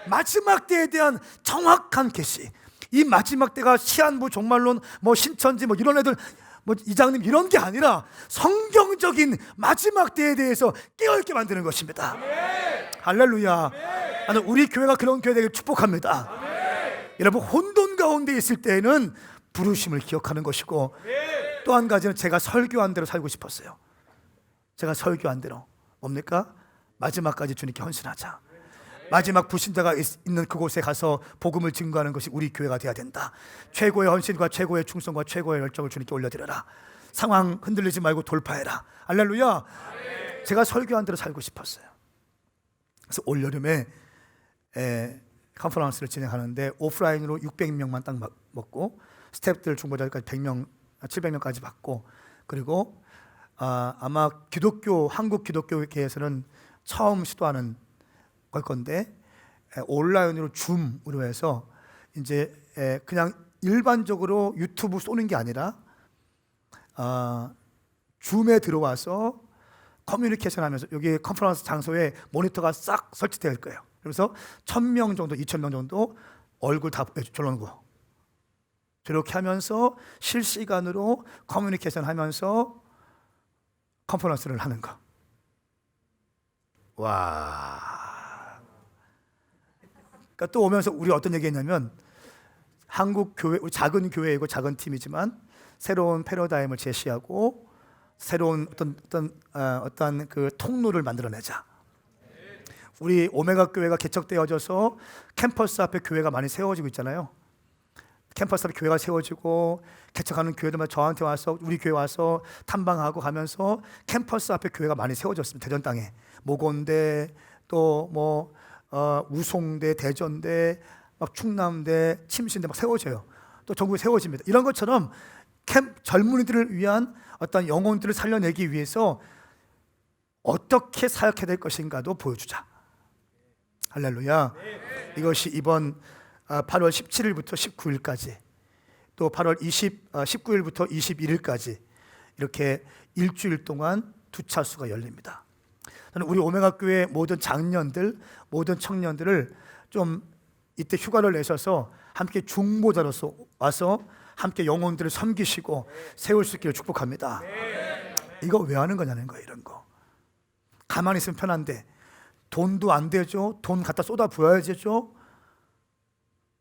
Speaker 1: 마지막 때에 대한 정확한 계시. 이 마지막 때가 시한부 종말론 뭐 신천지 뭐 이런 애들 뭐 이장님 이런 게 아니라 성경적인 마지막 때에 대해서 깨어있게 만드는 것입니다. 할렐루야. 나는 우리 교회가 그런 교회 되길 축복합니다. 여러분, 혼돈 가운데 있을 때에는 부르심을 기억하는 것이고, 또 한 가지는 제가 설교한 대로 살고 싶었어요. 제가 설교한 대로 뭡니까? 마지막까지 주님께 헌신하자. 마지막 불신자가 있는 그곳에 가서 복음을 증거하는 것이 우리 교회가 되어야 된다. 최고의 헌신과 최고의 충성과 최고의 열정을 주님께 올려드려라. 상황 흔들리지 말고 돌파해라. 할렐루야. 제가 설교한 대로 살고 싶었어요. 그래서 올여름에 컨퍼런스를 진행하는데 오프라인으로 600명만 딱 먹고, 스태프들 중보자들까지 100명, 700명까지 받고, 그리고 아마 한국 기독교계에서는 처음 시도하는 걸 건데, 온라인으로 줌으로 해서 이제 그냥 일반적으로 유튜브 쏘는 게 아니라 줌에 들어와서 커뮤니케이션 하면서, 여기 컨퍼런스 장소에 모니터가 싹 설치되어 있을 거예요. 그래서 1000명 정도, 2000명 정도 얼굴 다 저러는 거, 저렇게 하면서 실시간으로 커뮤니케이션 하면서 컨퍼런스를 하는 거. 와. 그러니까 또 오면서 우리 어떤 얘기했냐면, 한국 교회, 우리 작은 교회이고 작은 팀이지만 새로운 패러다임을 제시하고 새로운 어떤 그 통로를 만들어내자. 우리 오메가 교회가 개척되어져서 캠퍼스 앞에 교회가 많이 세워지고 있잖아요. 캠퍼스 앞에 교회가 세워지고, 개척하는 교회들만 저한테 와서, 우리 교회 와서 탐방하고 가면서 캠퍼스 앞에 교회가 많이 세워졌습니다. 대전 땅에 모건대, 또 뭐 우송대, 대전대, 막 충남대, 침신대 막 세워져요. 또 전국에 세워집니다. 이런 것처럼 젊은이들을 위한 어떤 영혼들을 살려내기 위해서 어떻게 사역해야 될 것인가도 보여주자. 할렐루야. 이것이 이번 8월 17일부터 19일까지, 또 8월 19일부터 21일까지 이렇게 일주일 동안 두 차수가 열립니다. 저는 우리 오메가 교회 모든 장년들, 모든 청년들을 좀 이때 휴가를 내셔서 함께 중보자로서 와서 함께 영혼들을 섬기시고 세울 수 있기를 축복합니다. 이거 왜 하는 거냐는 거예요. 이런 거 가만히 있으면 편한데 돈도 안 되죠. 돈 갖다 쏟아 부어야죠.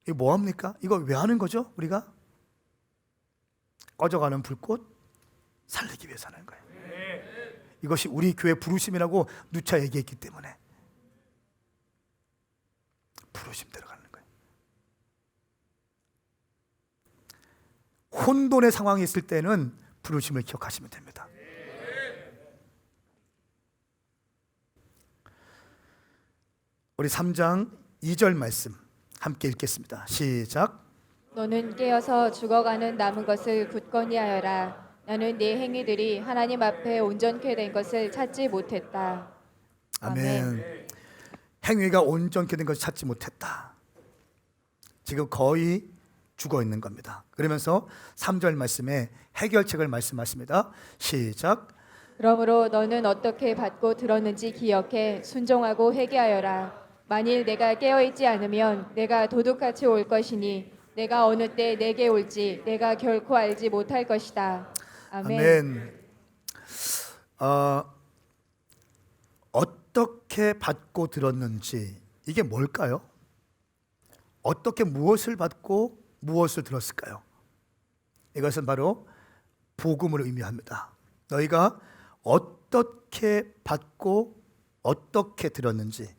Speaker 1: 이거 뭐합니까? 이거 왜 하는 거죠? 우리가 꺼져가는 불꽃 살리기 위해서 하는 거예요. 이것이 우리 교회 부르심이라고 누차 얘기했기 때문에 부르심대로 가는 거예요. 혼돈의 상황이 있을 때는 부르심을 기억하시면 됩니다. 우리 3장 2절 말씀 함께 읽겠습니다. 시작.
Speaker 2: 너는 깨어서 죽어가는 남은 것을 굳건히 하여라. 나는 네 행위들이 하나님 앞에 온전케 된 것을 찾지 못했다.
Speaker 1: 아멘. 행위가 온전케 된 것을 찾지 못했다. 지금 거의 죽어 있는 겁니다. 그러면서 3절 말씀에 해결책을 말씀하십니다. 시작.
Speaker 2: 그러므로 너는 어떻게 받고 들었는지 기억해 순종하고 회개하여라. 만일 내가 깨어있지 않으면 내가 도둑같이 올 것이니 내가 어느 때 내게 올지 내가 결코 알지 못할 것이다. 아멘.
Speaker 1: 어떻게 받고 들었는지, 이게 뭘까요? 어떻게 무엇을 받고 무엇을 들었을까요? 이것은 바로 복음을 의미합니다. 너희가 어떻게 받고 어떻게 들었는지,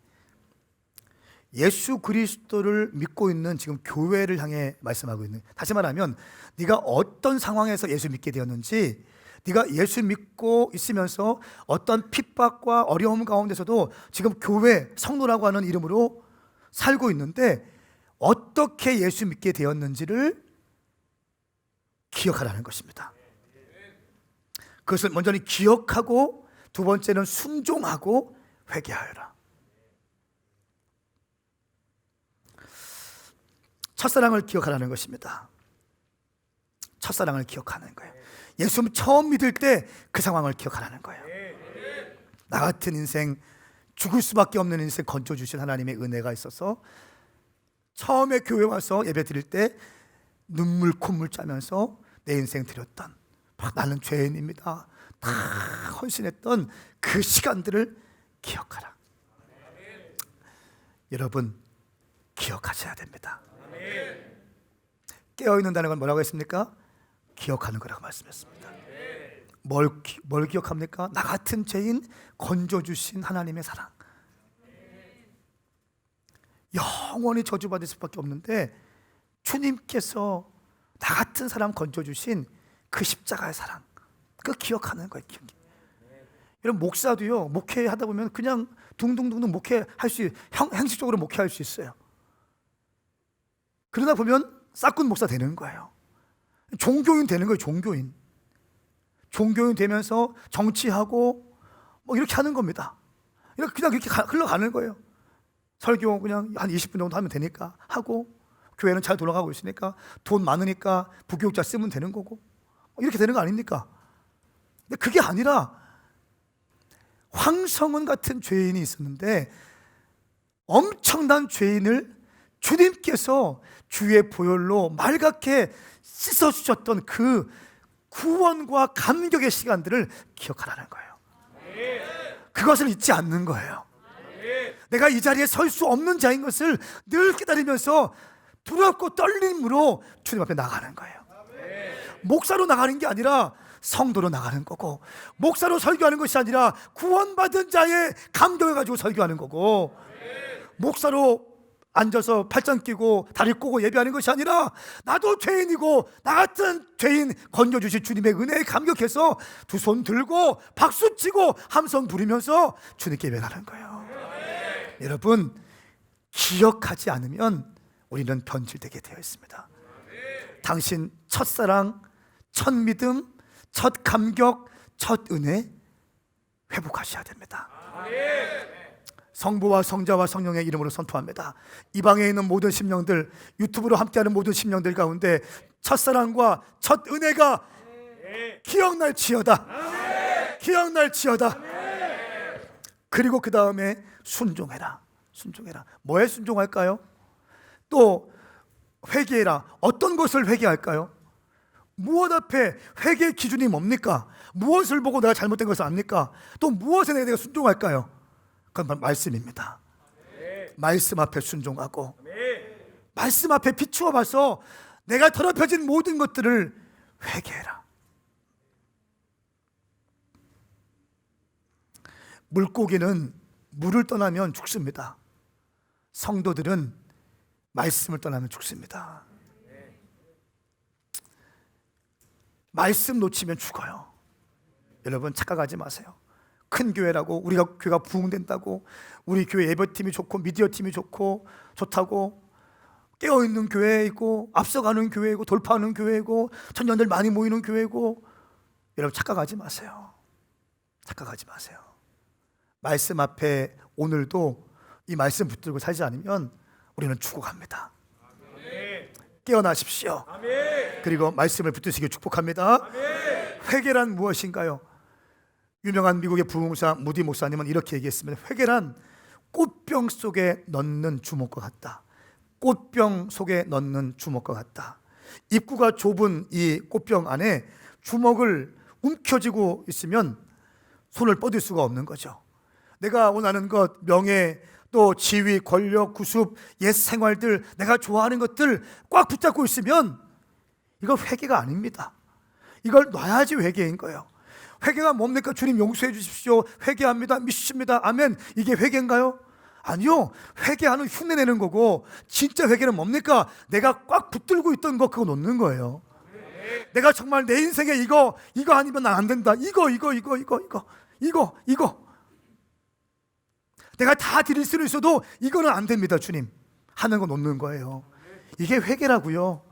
Speaker 1: 예수 그리스도를 믿고 있는 지금 교회를 향해 말씀하고 있는, 다시 말하면 네가 어떤 상황에서 예수 믿게 되었는지, 네가 예수 믿고 있으면서 어떤 핍박과 어려움 가운데서도 지금 교회, 성도라고 하는 이름으로 살고 있는데 어떻게 예수 믿게 되었는지를 기억하라는 것입니다. 그것을 먼저는 기억하고, 두 번째는 순종하고 회개하여라. 첫사랑을 기억하라는 것입니다. 첫사랑을 기억하는 거예요. 예수 처음 믿을 때 그 상황을 기억하라는 거예요. 나 같은 인생, 죽을 수밖에 없는 인생 건져주신 하나님의 은혜가 있어서 처음에 교회 와서 예배 드릴 때 눈물 콧물 짜면서 내 인생 드렸던 나는 죄인입니다. 다 헌신했던 그 시간들을 기억하라. 여러분 기억하셔야 됩니다. 깨어있는다는 건 뭐라고 했습니까? 기억하는 거라고 말씀했습니다. 뭘 기억합니까? 나 같은 죄인 건져주신 하나님의 사랑. 영원히 저주받을 수밖에 없는데 주님께서 나 같은 사람 건져주신 그 십자가의 사랑, 그 기억하는 거예요. 여러분 목사도요, 목회하다 보면 그냥 둥둥둥둥 목회할 수, 형식적으로 목회할 수 있어요. 그러다 보면 싹군 목사 되는 거예요. 종교인 되는 거예요. 종교인 되면서 정치하고 뭐 이렇게 하는 겁니다. 그냥 그렇게 흘러가는 거예요. 설교 그냥 한 20분 정도 하면 되니까 하고, 교회는 잘 돌아가고 있으니까 돈 많으니까 부교육자 쓰면 되는 거고, 이렇게 되는 거 아닙니까? 근데 그게 아니라 황성은 같은 죄인이 있었는데 엄청난 죄인을 주님께서 주의 보혈로 맑게 씻어주셨던 그 구원과 감격의 시간들을 기억하라는 거예요. 그것을 잊지 않는 거예요. 내가 이 자리에 설 수 없는 자인 것을 늘 기다리면서 두렵고 떨림으로 주님 앞에 나가는 거예요. 목사로 나가는 게 아니라 성도로 나가는 거고, 목사로 설교하는 것이 아니라 구원받은 자의 감격을 가지고 설교하는 거고, 목사로 앉아서 팔짱 끼고 다리 꼬고 예배하는 것이 아니라 나도 죄인이고 나 같은 죄인 건져주신 주님의 은혜에 감격해서 두 손 들고 박수치고 함성 부리면서 주님께 예배하는 거예요. 여러분 기억하지 않으면 우리는 변질되게 되어 있습니다. 당신 첫사랑, 첫 믿음, 첫 감격, 첫 은혜 회복하셔야 됩니다. 성부와 성자와 성령의 이름으로 선포합니다. 이 방에 있는 모든 심령들, 유튜브로 함께하는 모든 심령들 가운데 첫사랑과 첫 은혜가 기억날지어다. 기억날지어다. 그리고 그 다음에 순종해라. 뭐에 순종할까요? 또 회개해라. 어떤 것을 회개할까요? 무엇 앞에 회개의 기준이 뭡니까? 무엇을 보고 내가 잘못된 것을 압니까? 또 무엇에 내가 순종할까요? 그건 말씀입니다. 말씀 앞에 순종하고, 말씀 앞에 비추어 봐서 내가 더럽혀진 모든 것들을 회개해라. 물고기는 물을 떠나면 죽습니다. 성도들은 말씀을 떠나면 죽습니다. 말씀 놓치면 죽어요. 여러분 착각하지 마세요. 큰 교회라고, 우리가 교회가 부흥된다고, 우리 교회 예배팀이 좋고 미디어 팀이 좋다고, 깨어있는 교회이고 앞서가는 교회이고 돌파하는 교회이고 청년들 많이 모이는 교회이고, 여러분 착각하지 마세요. 착각하지 마세요. 말씀 앞에 오늘도 이 말씀 붙들고 살지 않으면 우리는 죽어갑니다. 깨어나십시오. 그리고 말씀을 붙드시길 축복합니다. 회개란 무엇인가요? 유명한 미국의 부흥사 무디 목사님은 이렇게 얘기했습니다. 회개란 꽃병 속에 넣는 주먹과 같다. 꽃병 속에 넣는 주먹과 같다. 입구가 좁은 이 꽃병 안에 주먹을 움켜쥐고 있으면 손을 뻗을 수가 없는 거죠. 내가 원하는 것, 명예, 또 지위, 권력, 구습, 옛 생활들, 내가 좋아하는 것들 꽉 붙잡고 있으면 이거 회개가 아닙니다. 이걸 놔야지 회개인 거예요. 회개가 뭡니까? 주님 용서해 주십시오. 회개합니다. 믿습니다. 아멘. 이게 회개인가요? 아니요. 회개하는 흉내 내는 거고, 진짜 회개는 뭡니까? 내가 꽉 붙들고 있던 거 그거 놓는 거예요. 내가 정말 내 인생에 이거 아니면 난 안 된다. 이거. 내가 다 드릴 수는 있어도 이거는 안 됩니다. 주님 하는 거 놓는 거예요. 이게 회개라고요.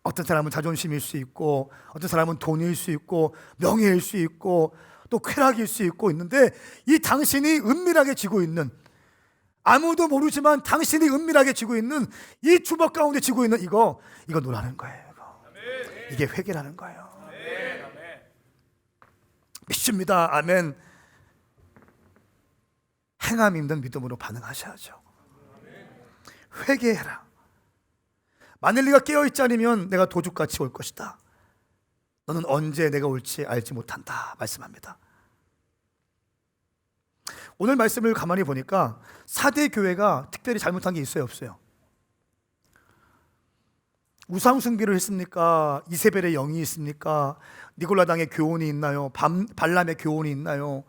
Speaker 1: 어떤 사람은 자존심일 수 있고, 어떤 사람은 돈일 수 있고, 명예일 수 있고, 또 쾌락일 수 있고 있는데, 이 당신이 은밀하게 쥐고 있는, 아무도 모르지만 당신이 은밀하게 쥐고 있는 이 주먹 가운데 쥐고 있는 이거 놓으라는 거예요. 이게 회개라는 거예요. 믿습니다. 아멘. 행함 있는 믿음으로 반응하셔야죠. 회개해라. 만일 네가 깨어있지 않으면 내가 도둑같이 올 것이다. 너는 언제 내가 올지 알지 못한다 말씀합니다. 오늘 말씀을 가만히 보니까 4대 교회가 특별히 잘못한 게 있어요, 없어요? 우상 숭배를 했습니까? 이세벨의 영이 있습니까? 니골라당의 교훈이 있나요? 발람의 교훈이 있나요?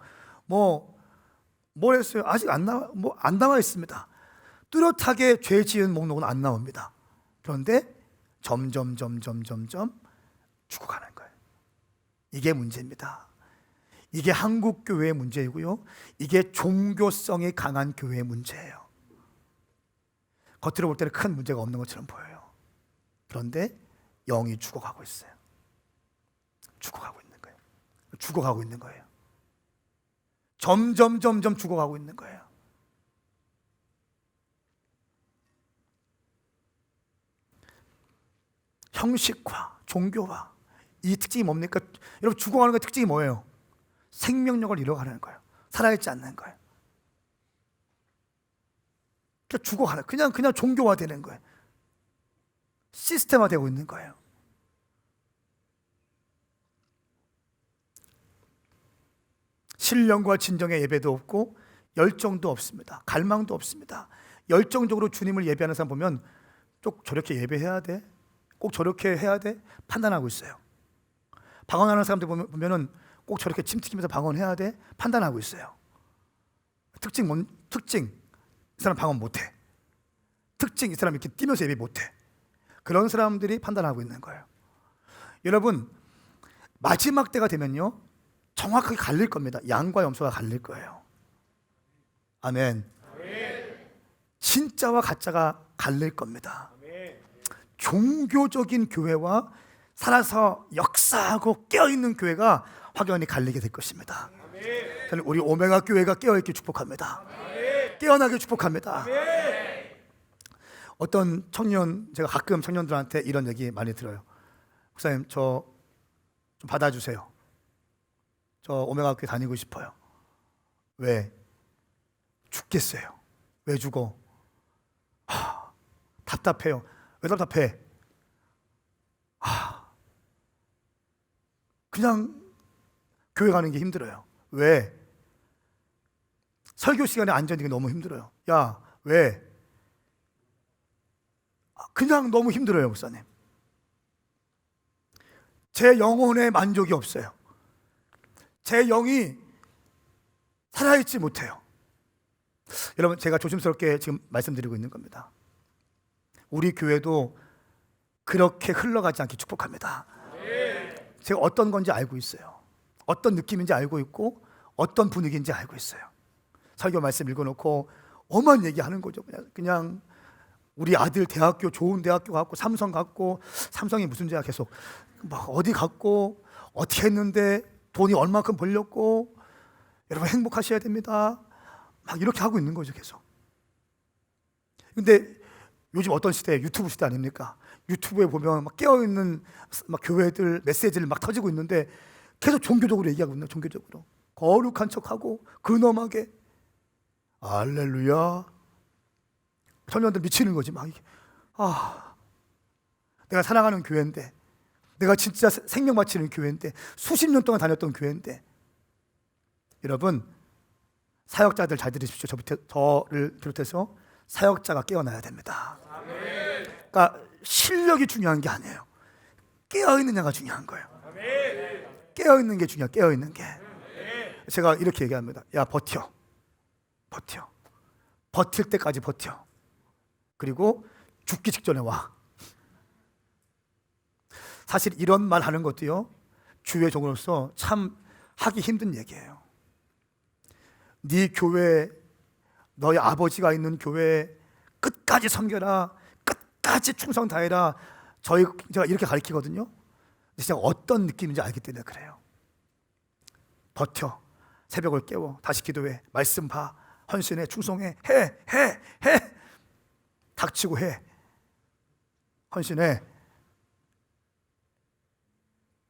Speaker 1: 뭘 했어요? 아직 안 나와 있습니다. 뚜렷하게 죄 지은 목록은 안 나옵니다. 그런데 점점 죽어가는 거예요. 이게 문제입니다. 이게 한국 교회의 문제이고요. 이게 종교성이 강한 교회의 문제예요. 겉으로 볼 때는 큰 문제가 없는 것처럼 보여요. 그런데 영이 죽어가고 있어요. 죽어가고 있는 거예요. 죽어가고 있는 거예요. 점점 죽어가고 있는 거예요. 형식화, 종교화, 이 특징이 뭡니까? 여러분, 죽어가는 그 특징이 뭐예요? 생명력을 잃어가는 거예요. 살아있지 않는 거예요. 그냥 죽어가는, 그냥 종교화되는 거예요. 시스템화되고 있는 거예요. 신령과 진정의 예배도 없고 열정도 없습니다. 갈망도 없습니다. 열정적으로 주님을 예배하는 사람 보면 꼭 저렇게 예배해야 돼? 꼭 저렇게 해야 돼? 판단하고 있어요. 방언하는 사람들 보면은 꼭 저렇게 침 튀기면서 방언해야 돼? 판단하고 있어요. 특징, 이 사람 방언 못해. 특징, 이 사람 이렇게 뛰면서 예배 못해. 그런 사람들이 판단하고 있는 거예요. 여러분, 마지막 때가 되면요, 정확하게 갈릴 겁니다. 양과 염소가 갈릴 거예요. 아멘. 진짜와 가짜가 갈릴 겁니다. 종교적인 교회와 살아서 역사하고 깨어있는 교회가 확연히 갈리게 될 것입니다. 저는 우리 오메가 교회가 깨어있게 축복합니다. 깨어나게 축복합니다. 어떤 청년, 제가 가끔 청년들한테 이런 얘기 많이 들어요. 목사님, 저 좀 받아주세요. 저 오메가 교회 다니고 싶어요. 왜? 죽겠어요. 왜 죽어? 답답해요. 왜 답답해? 그냥 교회 가는 게 힘들어요. 왜? 설교 시간에 앉아있는 게 너무 힘들어요. 야, 왜? 그냥 너무 힘들어요, 목사님. 제 영혼에 만족이 없어요. 제 영이 살아있지 못해요. 여러분, 제가 조심스럽게 지금 말씀드리고 있는 겁니다. 우리 교회도 그렇게 흘러가지 않게 축복합니다. 제가 어떤 건지 알고 있어요. 어떤 느낌인지 알고 있고 어떤 분위기인지 알고 있어요. 설교 말씀 읽어놓고 엄한 얘기하는 거죠. 그냥 우리 아들 대학교, 좋은 대학교 갔고 삼성 갔고, 삼성이 무슨 죄야, 계속 막 어디 갔고 어떻게 했는데 돈이 얼마큼 벌렸고 여러분 행복하셔야 됩니다. 막 이렇게 하고 있는 거죠, 계속. 근데 요즘 어떤 시대에 유튜브 시대 아닙니까? 유튜브에 보면 막 깨어있는 막 교회들 메시지를 막 터지고 있는데 계속 종교적으로 얘기하고 있는, 종교적으로 거룩한 척하고 근엄하게 할렐루야. 청년들 미치는 거지. 막 이게 내가 사랑하는 교회인데, 내가 진짜 생명 바치는 교회인데, 수십 년 동안 다녔던 교회인데. 여러분, 사역자들 잘 들으십시오. 저를 비롯해서 사역자가 깨어나야 됩니다. 그러니까 실력이 중요한 게 아니에요. 깨어있느냐가 중요한 거예요. 깨어있는 게 중요해요. 깨어있는 게. 제가 이렇게 얘기합니다. 야, 버텨. 버틸 때까지 버텨. 그리고 죽기 직전에 와. 사실 이런 말 하는 것도요, 주의 종으로서 참 하기 힘든 얘기예요. 네 교회, 너희 아버지가 있는 교회 끝까지 섬겨라, 끝까지 충성 다해라. 제가 이렇게 가르치거든요. 근데 제가 어떤 느낌인지 알기 때문에 그래요. 버텨. 새벽을 깨워. 다시 기도해. 말씀 봐. 헌신해. 충성해. 해. 닥치고 해. 헌신해.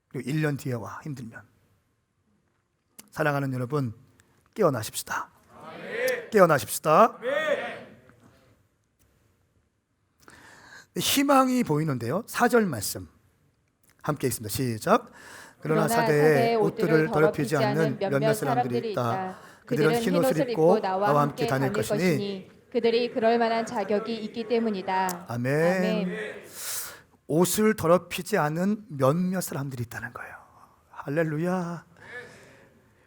Speaker 1: 그리고 1년 뒤에 와, 힘들면. 사랑하는 여러분, 깨어나십시다. 깨어나십시다. 희망이 보이는데요, 4절 말씀 함께 있습니다. 시작. 그러나
Speaker 2: 그러나
Speaker 1: 사대에 옷들을 더럽히지 않는 몇몇 사람들이 있다. 그들은 흰 옷을 입고 나와 함께 다닐 것이니
Speaker 2: 그들이 그럴 만한 자격이 있기 때문이다.
Speaker 1: 아멘. 옷을 더럽히지 않은 몇몇 사람들이 있다는 거예요. 할렐루야.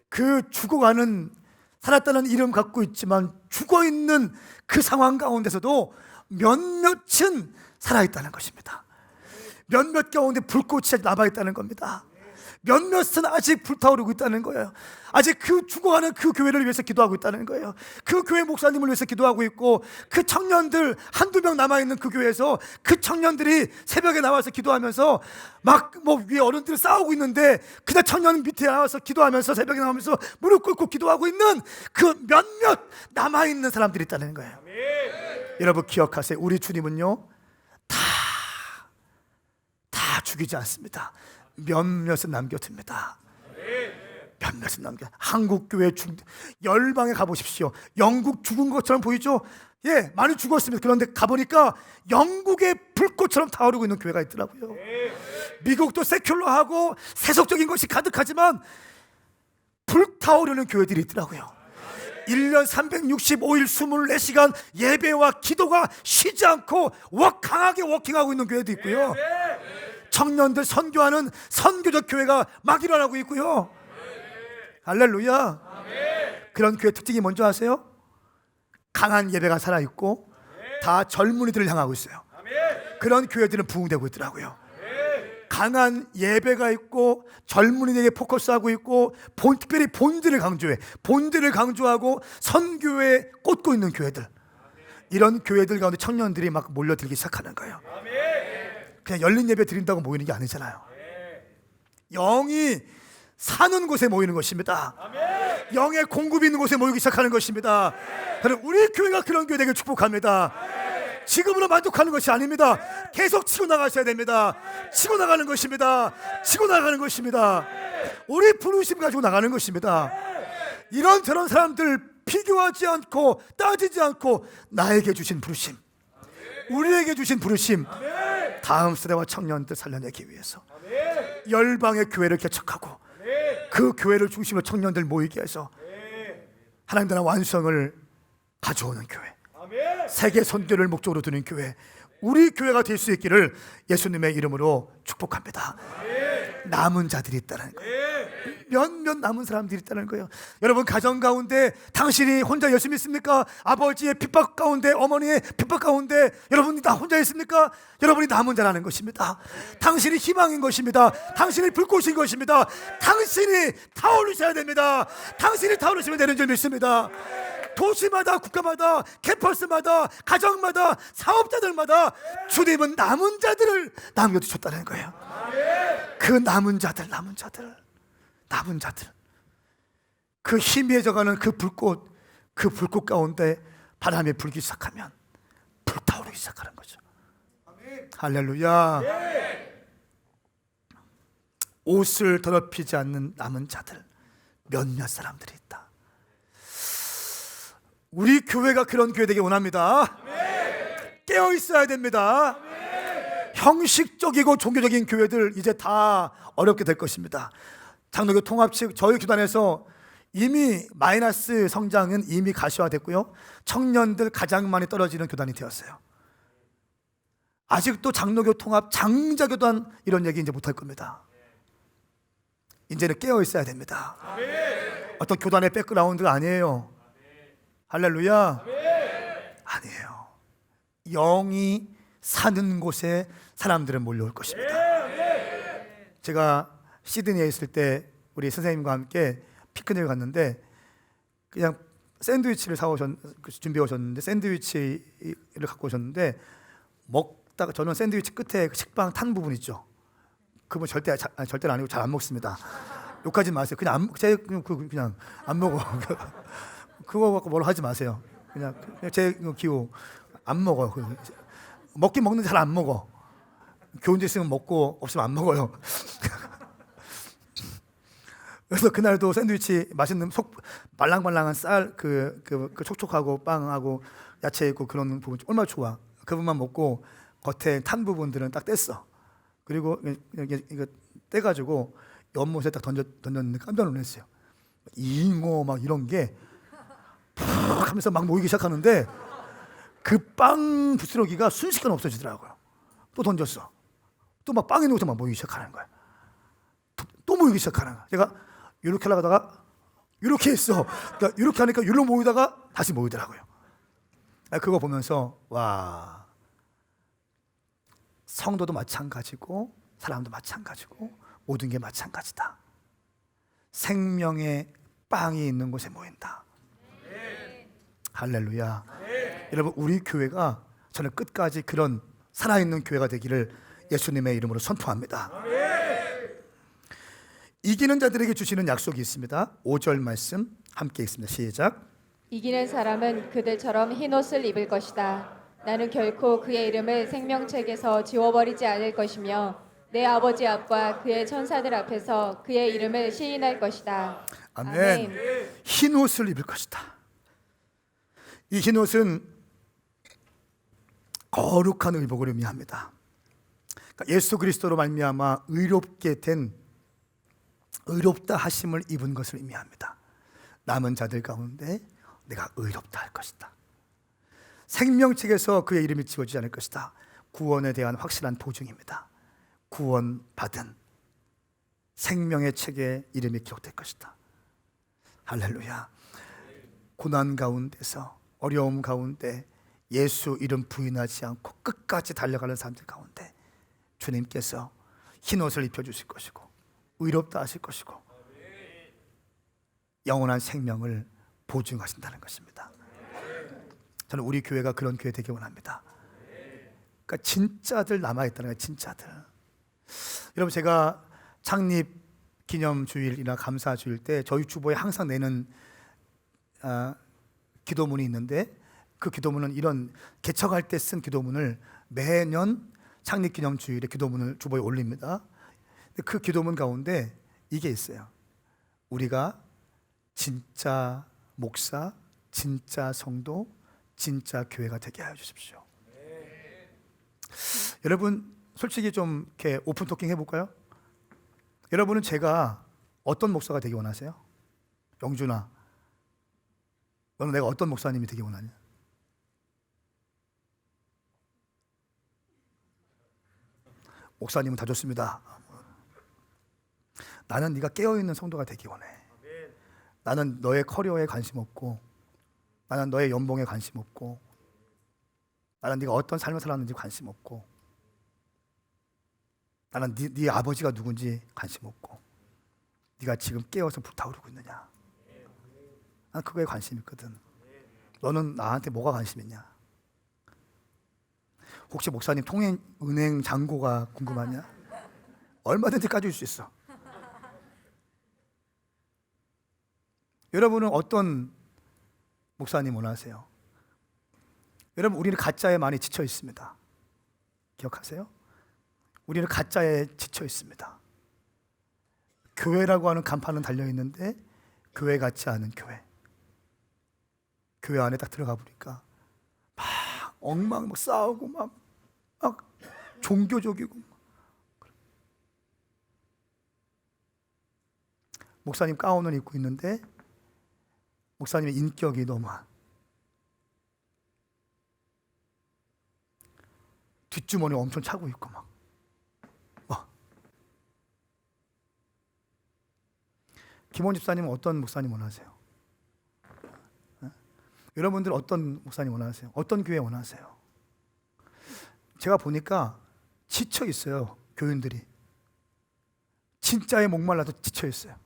Speaker 1: 그 죽어가는, 살았다는 이름 갖고 있지만 죽어있는 그 상황 가운데서도 몇몇은 살아있다는 것입니다. 몇몇 가운데 불꽃이 남아있다는 겁니다. 몇몇은 아직 불타오르고 있다는 거예요. 아직 그 죽어가는 그 교회를 위해서 기도하고 있다는 거예요. 그 교회 목사님을 위해서 기도하고 있고, 그 청년들 한두 명 남아있는 그 교회에서 그 청년들이 새벽에 나와서 기도하면서 막 위에 어른들 싸우고 있는데 그냥 청년 밑에 나와서 기도하면서 새벽에 나오면서 무릎 꿇고 기도하고 있는 그 몇몇 남아있는 사람들이 있다는 거예요. 여러분 기억하세요. 우리 주님은요 다 죽이지 않습니다. 몇몇은 남겨둡니다. 몇몇은 남겨. 한국교회 열방에 가보십시오. 영국 죽은 것처럼 보이죠? 예, 많이 죽었습니다. 그런데 가보니까 영국의 불꽃처럼 타오르고 있는 교회가 있더라고요. 미국도 세큘러하고 세속적인 것이 가득하지만 불타오르는 교회들이 있더라고요. 1년 365일 24시간 예배와 기도가 쉬지 않고 강하게 워킹하고 있는 교회도 있고요. 청년들 선교하는 선교적 교회가 막 일어나고 있고요. 할렐루야. 그런 교회 특징이 뭔지 아세요? 강한 예배가 살아있고 다 젊은이들을 향하고 있어요. 그런 교회들은 부흥되고 있더라고요. 강한 예배가 있고 젊은이에게 포커스하고 있고 특별히 본질을 강조해, 본질을 강조하고 선교에 꽂고 있는 교회들, 이런 교회들 가운데 청년들이 막 몰려들기 시작하는 거예요. 그냥 열린 예배 드린다고 모이는 게 아니잖아요. 영이 사는 곳에 모이는 것입니다. 영의 공급이 있는 곳에 모이기 시작하는 것입니다. 우리 교회가 그런 교회 되길 축복합니다. 지금으로 만족하는 것이 아닙니다. 계속 치고 나가셔야 됩니다. 치고 나가는 것입니다. 치고 나가는 것입니다. 우리 부르심 가지고 나가는 것입니다. 이런 저런 사람들 비교하지 않고 따지지 않고 나에게 주신 부르심, 우리에게 주신 부르심, 다음 세대와 청년들 살려내기 위해서 열방의 교회를 개척하고 그 교회를 중심으로 청년들 모이게 해서 하나님 나라 완성을 가져오는 교회, 세계 선교를 목적으로 두는 교회, 우리 교회가 될 수 있기를 예수님의 이름으로 축복합니다. 남은 자들이 있다는 거예요. 몇몇 남은 사람들이 있다는 거예요. 여러분 가정 가운데 당신이 혼자 예수 믿습니까? 아버지의 핍박 가운데, 어머니의 핍박 가운데 여러분이 다 혼자 있습니까? 여러분이 남은 자라는 것입니다. 당신이 희망인 것입니다. 당신이 불꽃인 것입니다. 당신이 타오르셔야 됩니다. 당신이 타오르시면 되는 줄 믿습니다. 도시마다, 국가마다, 캠퍼스마다, 가정마다, 사업자들마다 주님은 남은 자들을 남겨두셨다는 거예요. 그 남은 자들, 그 희미해져가는 그 불꽃 가운데 바람이 불기 시작하면 불타오르기 시작하는 거죠. 할렐루야. 옷을 더럽히지 않는 남은 자들, 몇몇 사람들이 있다. 우리 교회가 그런 교회 되기 원합니다. 깨어 있어야 됩니다. 형식적이고 종교적인 교회들 이제 다 어렵게 될 것입니다. 장로교 통합 측 저희 교단에서 이미 마이너스 성장은 이미 가시화됐고요. 청년들 가장 많이 떨어지는 교단이 되었어요. 아직도 장로교 통합 장자교단 이런 얘기 이제 못할 겁니다. 이제는 깨어 있어야 됩니다. 어떤 교단의 백그라운드가 아니에요. 할렐루야. 아니에요. 영이 사는 곳에 사람들은 몰려올 것입니다. 제가 시드니에 있을 때 우리 선생님과 함께 피크닉을 갔는데 그냥 샌드위치를 준비해 오셨는데 샌드위치를 갖고 오셨는데 먹다가 저는 샌드위치 끝에 그 식빵 탄 부분 있죠. 그거 절대는 아니고 잘 안 먹습니다. 욕하지 마세요. 그냥 안 먹어. 그거 갖고 뭐라 하지 마세요. 그냥 제 기호 안 먹어요. 먹긴 먹는데 잘 안 먹어. 교훈제 있으면 먹고 없으면 안 먹어요. 그래서 그날도 샌드위치 맛있는 말랑말랑한 쌀 그 촉촉하고 빵하고 야채 있고 그런 부분 얼마나 좋아. 그 부분만 먹고 겉에 탄 부분들은 딱 뗐어. 그리고 이거 떼가지고 연못에 딱 던졌는데 깜짝 놀랐어요. 잉어 막 이런 게 푹 하면서 막 모이기 시작하는데 그 빵 부스러기가 순식간에 없어지더라고요. 또 던졌어. 또 막 빵에 놓고서 막 모이기 시작하는 거야. 또 모이기 시작하는 거야. 제가 이렇게 하다가 이렇게 했어. 그러니까 이렇게 하니까 이리로 모이다가 다시 모이더라고요. 그거 보면서 와, 성도도 마찬가지고 사람도 마찬가지고 모든 게 마찬가지다. 생명의 빵이 있는 곳에 모인다. 할렐루야. 여러분, 우리 교회가 저는 끝까지 그런 살아있는 교회가 되기를 예수님의 이름으로 선포합니다. 이기는 자들에게 주시는 약속이 있습니다. 5절 말씀 함께 읽습니다. 시작.
Speaker 2: 이기는 사람은 그들처럼 흰 옷을 입을 것이다. 나는 결코 그의 이름을 생명책에서 지워버리지 않을 것이며 내 아버지 앞과 그의 천사들 앞에서 그의 이름을 시인할 것이다.
Speaker 1: 아멘. 흰 옷을 입을 것이다. 이 흰 옷은 거룩한 의복을 의미합니다. 그러니까 예수 그리스도로 말미암아 의롭게 된 의롭다 하심을 입은 것을 의미합니다. 남은 자들 가운데 내가 의롭다 할 것이다. 생명책에서 그의 이름이 지워지지 않을 것이다. 구원에 대한 확실한 보증입니다. 구원받은 생명의 책에 이름이 기록될 것이다. 할렐루야. 고난 가운데서 어려움 가운데 예수 이름 부인하지 않고 끝까지 달려가는 사람들 가운데 주님께서 흰 옷을 입혀주실 것이고 의롭다 하실 것이고 영원한 생명을 보증하신다는 것입니다. 저는 우리 교회가 그런 교회 되기 원합니다. 그러니까 진짜들 남아있다는 거예요. 진짜들. 여러분, 제가 창립 기념주일이나 감사주일 때 저희 주보에 항상 내는 기도문이 있는데 그 기도문은 이런 개척할 때 쓴 기도문을 매년 창립 기념주일에 기도문을 주보에 올립니다. 그 기도문 가운데 이게 있어요. 우리가 진짜 목사, 진짜 성도, 진짜 교회가 되게 하여 주십시오. 여러분, 솔직히 좀 이렇게 오픈 토킹 해볼까요? 여러분은 제가 어떤 목사가 되기 원하세요? 영준아, 너는 내가 어떤 목사님이 되기 원하냐? 목사님은 다 좋습니다. 나는 네가 깨어있는 성도가 되기 원해. 나는 너의 커리어에 관심 없고, 나는 너의 연봉에 관심 없고, 나는 네가 어떤 삶을 살았는지 관심 없고, 나는 네 아버지가 누군지 관심 없고, 네가 지금 깨어서 불타오르고 있느냐. 난 그거에 관심 있거든. 너는 나한테 뭐가 관심 있냐? 혹시 목사님 은행 잔고가 궁금하냐? 얼마든지 까줄 수 있어. 여러분은 어떤 목사님 원하세요? 여러분, 우리는 가짜에 많이 지쳐 있습니다. 기억하세요? 우리는 가짜에 지쳐 있습니다. 교회라고 하는 간판은 달려 있는데 교회 같지 않은 교회. 교회 안에 딱 들어가 보니까 막 엉망 막 싸우고 막 종교적이고 목사님 가운을 입고 있는데 목사님의 인격이 너무 뒷주머니 엄청 차고 있고 막 김원 집사님은 어떤 목사님 원하세요? 여러분들 어떤 목사님 원하세요? 어떤 교회 원하세요? 제가 보니까 지쳐 있어요. 교인들이 진짜에 목말라서 지쳐 있어요.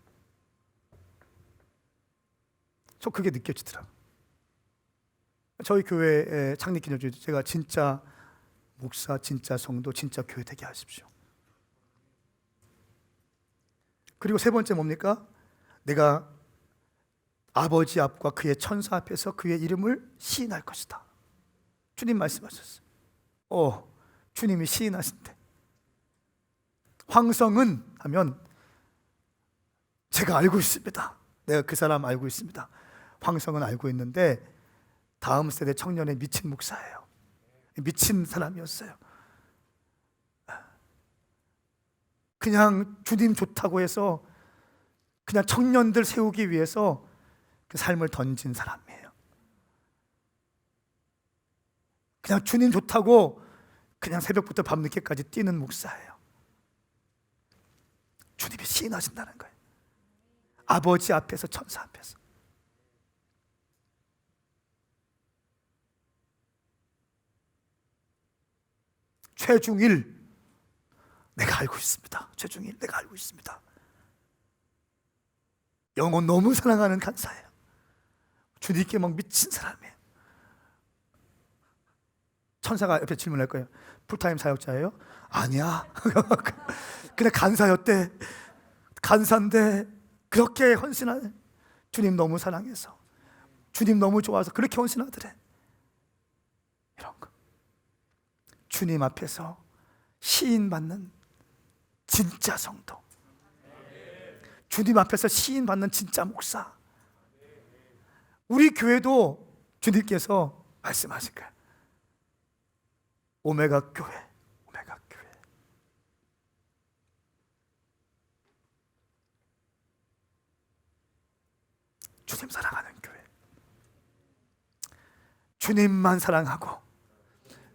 Speaker 1: 저 그게 느껴지더라고요. 저희 교회의 창립 기념주일 제가 진짜 목사, 진짜 성도, 진짜 교회 되게 하십시오. 그리고 세 번째 뭡니까? 내가 아버지 앞과 그의 천사 앞에서 그의 이름을 시인할 것이다. 주님 말씀하셨어요. 주님이 시인하신대. 황성은 하면 제가 알고 있습니다. 내가 그 사람 알고 있습니다. 황성은 알고 있는데 다음 세대 청년의 미친 목사예요. 미친 사람이었어요. 그냥 주님 좋다고 해서 그냥 청년들 세우기 위해서 그 삶을 던진 사람이에요. 그냥 주님 좋다고 그냥 새벽부터 밤늦게까지 뛰는 목사예요. 주님이 시인하신다는 거예요. 아버지 앞에서, 천사 앞에서. 최중일, 내가 알고 있습니다. 최중일, 내가 알고 있습니다. 영혼 너무 사랑하는 간사예요. 주님께 막 미친 사람이에요. 천사가 옆에 질문할 거예요. 풀타임 사역자예요? 아니야. 그냥 간사였대. 간사인데 그렇게 헌신하네. 주님 너무 사랑해서, 주님 너무 좋아서 그렇게 헌신하더래. 이런 거. 주님 앞에서 시인받는 진짜 성도, 주님 앞에서 시인받는 진짜 목사. 우리 교회도 주님께서 말씀하실 거예요. 오메가 교회, 오메가 교회. 주님 사랑하는 교회. 주님만 사랑하고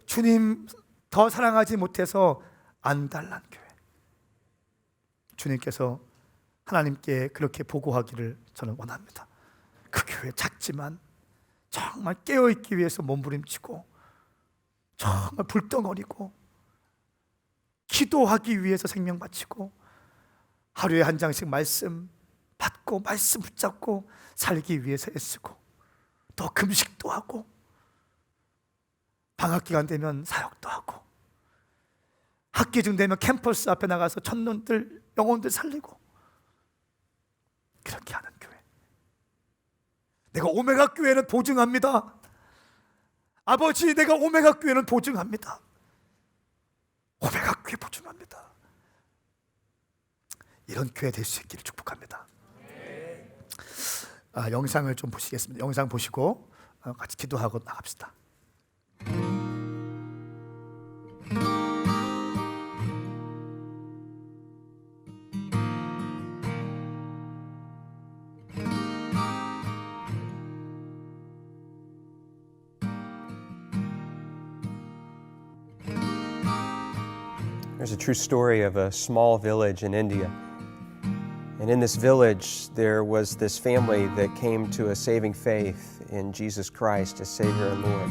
Speaker 1: 주님 더 사랑하지 못해서 안달난 교회. 주님께서 하나님께 그렇게 보고하기를 저는 원합니다. 그 교회 작지만 정말 깨어있기 위해서 몸부림치고 정말 불덩어리고 기도하기 위해서 생명 바치고 하루에 한 장씩 말씀 받고 말씀 붙잡고 살기 위해서 애쓰고 또 금식도 하고 방학기간 되면 사역도 하고 학기 중 되면 캠퍼스 앞에 나가서 천년들 영혼들 살리고 그렇게 하는 교회. 내가 오메가 교회는 보증합니다. 아버지, 내가 오메가 교회는 보증합니다. 오메가 교회 보증합니다. 이런 교회 될 수 있기를 축복합니다. 영상을 좀 보시겠습니다. 영상 보시고 같이 기도하고 나갑시다.
Speaker 3: There's a true story of a small village in India. And in this village, there was this family that came to a saving faith in Jesus Christ as Savior and Lord.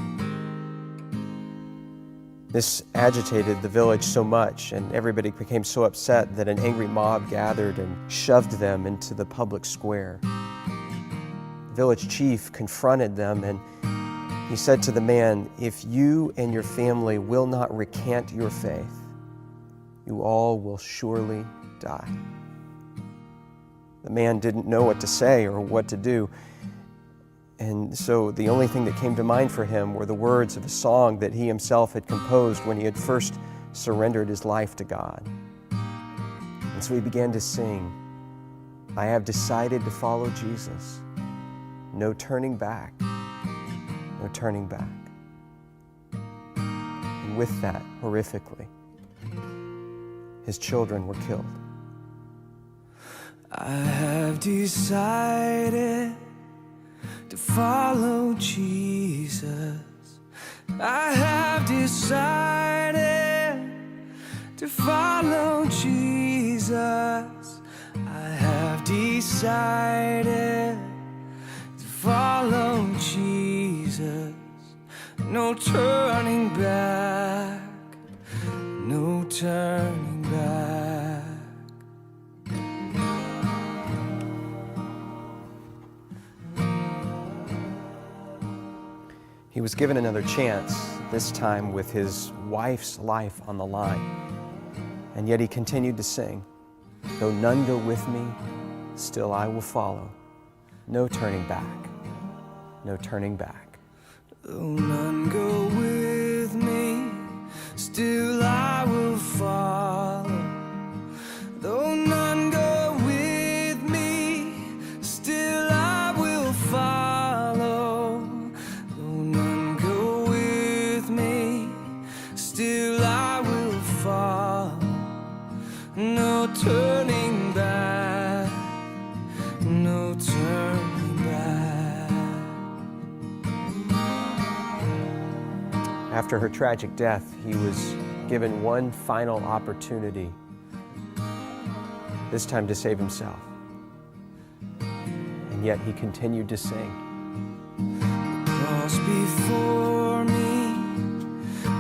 Speaker 3: This agitated the village so much, and everybody became so upset that an angry mob gathered and shoved them into the public square. The village chief confronted them, and he said to the man, "If you and your family will not recant your faith, you all will surely die." The man didn't know what to say or what to do. And so the only thing that came to mind for him were the words of a song that he himself had composed when he had first surrendered his life to God. And so he began to sing, "I have decided to follow Jesus. No turning back, no turning back." And with that, horrifically, his children were killed.
Speaker 4: I have decided to follow Jesus. I have decided to follow Jesus. I have decided to follow Jesus. No turning back, no turning back.
Speaker 3: He was given another chance, this time with his wife's life on the line. And yet he continued to sing, "Though none go with me, still I will follow. No turning back, no turning back."
Speaker 4: Though none go with me, still I will follow. Though none go with me, still I will follow. Though none go with me, still I will follow. No turning back, no turning back.
Speaker 3: After her tragic death, he was given one final opportunity, this time to save himself. And yet he continued to sing.
Speaker 4: Cross before me,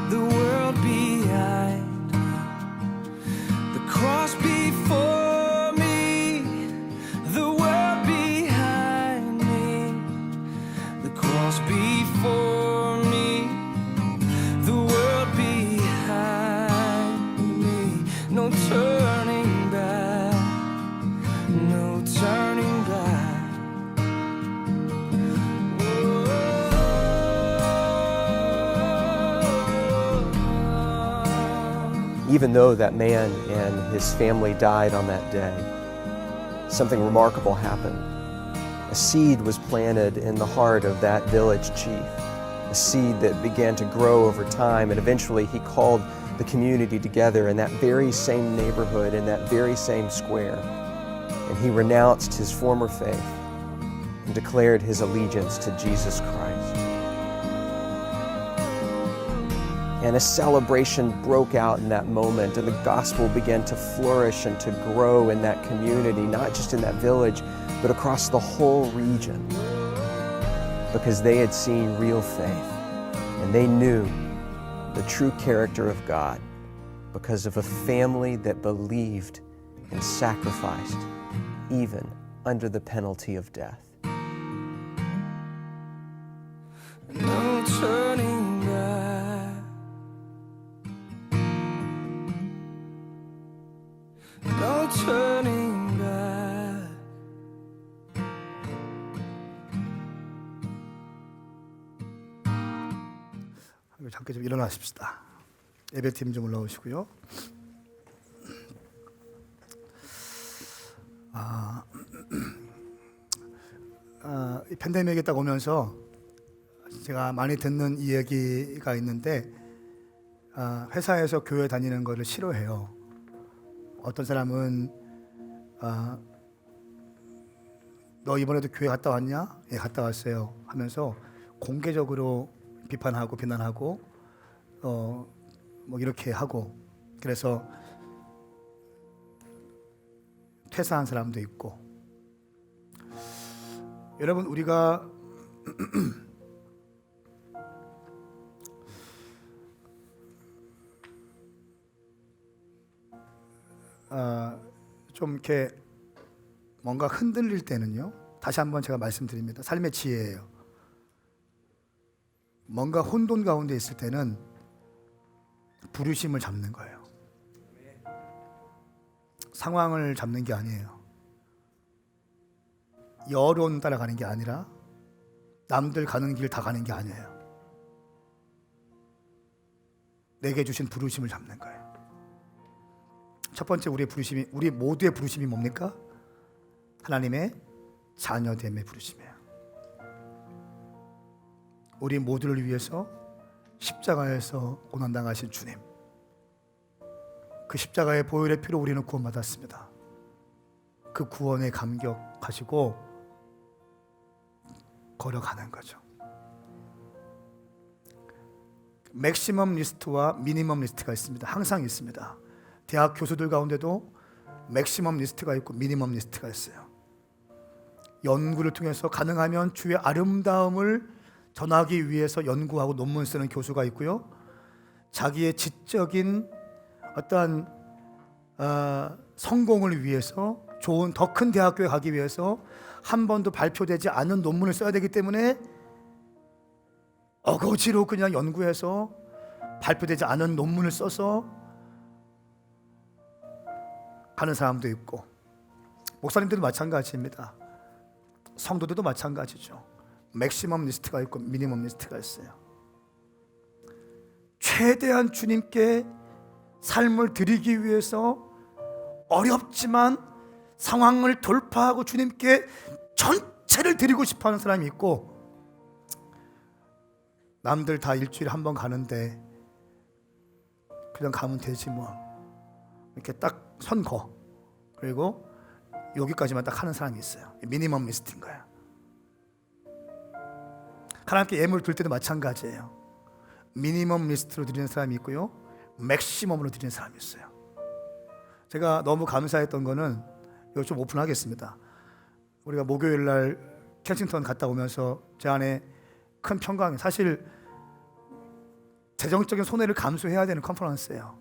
Speaker 4: the world behind me. The cross before me, the world behind me. The cross before me, the world behind me. No turning back, no turning back.
Speaker 3: Even though that man and his family died on that day, something remarkable happened. A seed was planted in the heart of that village chief, a seed that began to grow over time, and eventually he called the community together in that very same neighborhood, in that very same square, and he renounced his former faith and declared his allegiance to Jesus Christ. And a celebration broke out in that moment, and the gospel began to flourish and to grow in that community, not just in that village, but across the whole region, because they had seen real faith, and they knew the true character of God because of a family that believed and sacrificed, even under the penalty of death.
Speaker 4: No turning back, no turning back.
Speaker 1: 잠깐 좀 일어나십시다. 예배팀 좀 올라오시고요. 이 팬데믹에 딱 오면서 제가 많이 듣는 이야기가 있는데, 회사에서 교회 다니는 거를 싫어해요. 어떤 사람은 너 이번에도 교회 갔다 왔냐? 예, 갔다 왔어요 하면서 공개적으로 비판하고 비난하고 뭐 이렇게 하고, 그래서 퇴사한 사람도 있고. 여러분, 우리가 좀 이렇게 뭔가 흔들릴 때는요, 다시 한번 제가 말씀드립니다. 삶의 지혜예요. 뭔가 혼돈 가운데 있을 때는 부르심을 잡는 거예요. 상황을 잡는 게 아니에요. 여론 따라가는 게 아니라 남들 가는 길 다 가는 게 아니에요. 내게 주신 부르심을 잡는 거예요. 첫 번째, 우리 모두의 부르심이 뭡니까? 하나님의 자녀됨의 부르심이에요. 우리 모두를 위해서 십자가에서 고난당하신 주님, 그 십자가의 보혈의 피로 우리는 구원받았습니다. 그 구원에 감격하시고 걸어가는 거죠. 맥시멈 리스트와 미니멈 리스트가 있습니다. 항상 있습니다. 대학 교수들 가운데도 맥시멈 리스트가 있고 미니멈 리스트가 있어요. 연구를 통해서 가능하면 주의 아름다움을 전하기 위해서 연구하고 논문 쓰는 교수가 있고요. 자기의 지적인 어떠한 성공을 위해서 좋은 더 큰 대학교에 가기 위해서 한 번도 발표되지 않은 논문을 써야 되기 때문에 어거지로 그냥 연구해서 발표되지 않은 논문을 써서 가는 사람도 있고, 목사님들도 마찬가지입니다. 성도들도 마찬가지죠. 맥시멈 리스트가 있고 미니멈 리스트가 있어요. 최대한 주님께 삶을 드리기 위해서 어렵지만 상황을 돌파하고 주님께 전체를 드리고 싶어하는 사람이 있고, 남들 다 일주일에 한 번 가는데 그냥 가면 되지 뭐, 이렇게 딱 선 거, 그리고 여기까지만 딱 하는 사람이 있어요. 미니멈 리스트인 거예요. 하나님께 예물 드릴 때도 마찬가지예요. 미니멈 리스트로 드리는 사람이 있고요, 맥시멈으로 드리는 사람이 있어요. 제가 너무 감사했던 거는, 이거 좀 오픈하겠습니다. 우리가 목요일 날 켄싱턴 갔다 오면서 제 안에 큰 평강이, 사실 재정적인 손해를 감수해야 되는 컨퍼런스예요.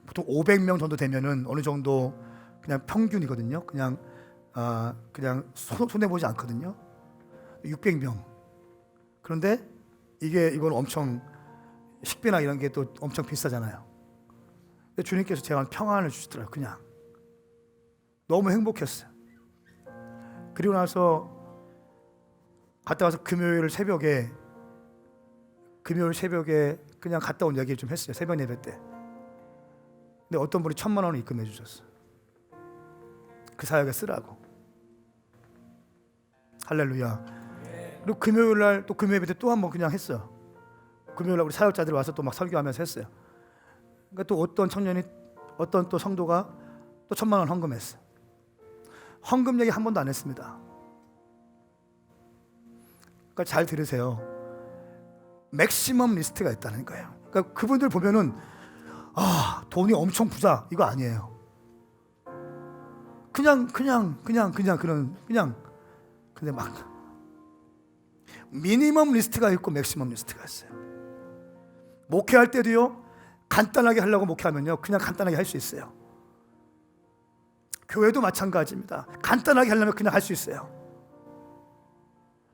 Speaker 1: 보통 500명 정도 되면은 어느 정도 그냥 평균이거든요. 그냥 손해 보지 않거든요. 600명. 그런데 이건 엄청 식비나 이런 게 또 엄청 비싸잖아요. 근데 주님께서 제가 평안을 주시더라고요. 그냥 너무 행복했어요. 그리고 나서 갔다 와서 금요일 새벽에 그냥 갔다 온 얘기 좀 했어요. 새벽 예배 때. 근데 어떤 분이 1,000만 원을 입금해 주셨어요. 그 사역에 쓰라고. 할렐루야. 그리고 금요일 날 또 금요 예배 때 또 한 번 그냥 했어요. 금요일 날 우리 사역자들 와서 또 막 설교하면서 했어요. 그러니까 또 어떤 청년이, 어떤 또 성도가 또 1,000만 원 헌금했어요. 헌금 얘기 한 번도 안 했습니다. 그러니까 잘 들으세요. 맥시멈 리스트가 있다는 거예요. 그러니까 그분들 보면은 돈이 엄청 부자 이거 아니에요. 그냥 근데 막 미니멈 리스트가 있고 맥시멈 리스트가 있어요. 목회할 때도요, 간단하게 하려고 목회하면요 그냥 간단하게 할 수 있어요. 교회도 마찬가지입니다. 간단하게 하려면 그냥 할 수 있어요.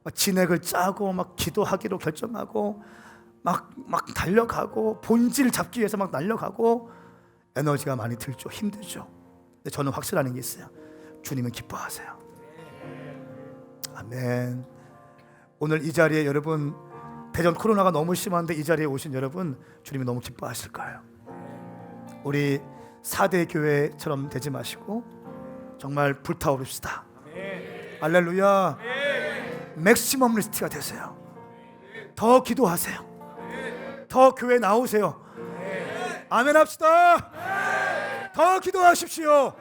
Speaker 1: 막 진액을 짜고 막 기도하기로 결정하고 막 달려가고 본질 잡기 위해서 막 날려가고 에너지가 많이 들죠. 힘들죠. 근데 저는 확실한 게 있어요. 주님은 기뻐하세요. 아멘. 오늘 이 자리에 여러분, 대전 코로나가 너무 심한데 이 자리에 오신 여러분, 주님이 너무 기뻐하실 거예요. 우리 4대 교회처럼 되지 마시고 정말 불타오릅시다. 할렐루야. 맥시멈 리스트가 되세요. 더 기도하세요. 더 교회 나오세요. 아멘 합시다. 더 기도하십시오.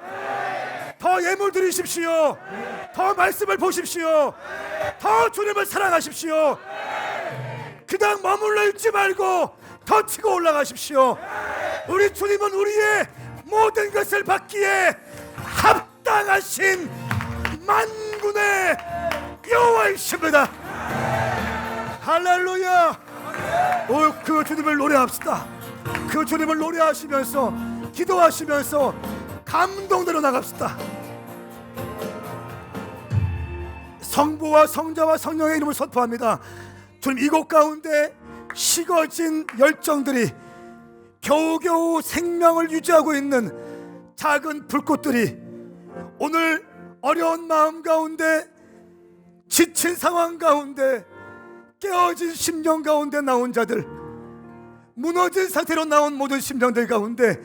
Speaker 1: 더 예물 드리십시오. 더 말씀을 보십시오. 더 주님을 사랑하십시오. 그냥 머물러 있지 말고 더 치고 올라가십시오. 우리 주님은 우리의 모든 것을 받기에 합당하신 만군의 여호와이십니다. 할렐루야. 그 주님을 노래합시다. 그 주님을 노래하시면서 기도하시면서 감동대로 나갑시다. 성부와 성자와 성령의 이름을 선포합니다. 주님, 이곳 가운데 식어진 열정들이, 겨우겨우 생명을 유지하고 있는 작은 불꽃들이 오늘 어려운 마음 가운데, 지친 상황 가운데, 깨어진 심령 가운데 나온 자들, 무너진 상태로 나온 모든 심령들 가운데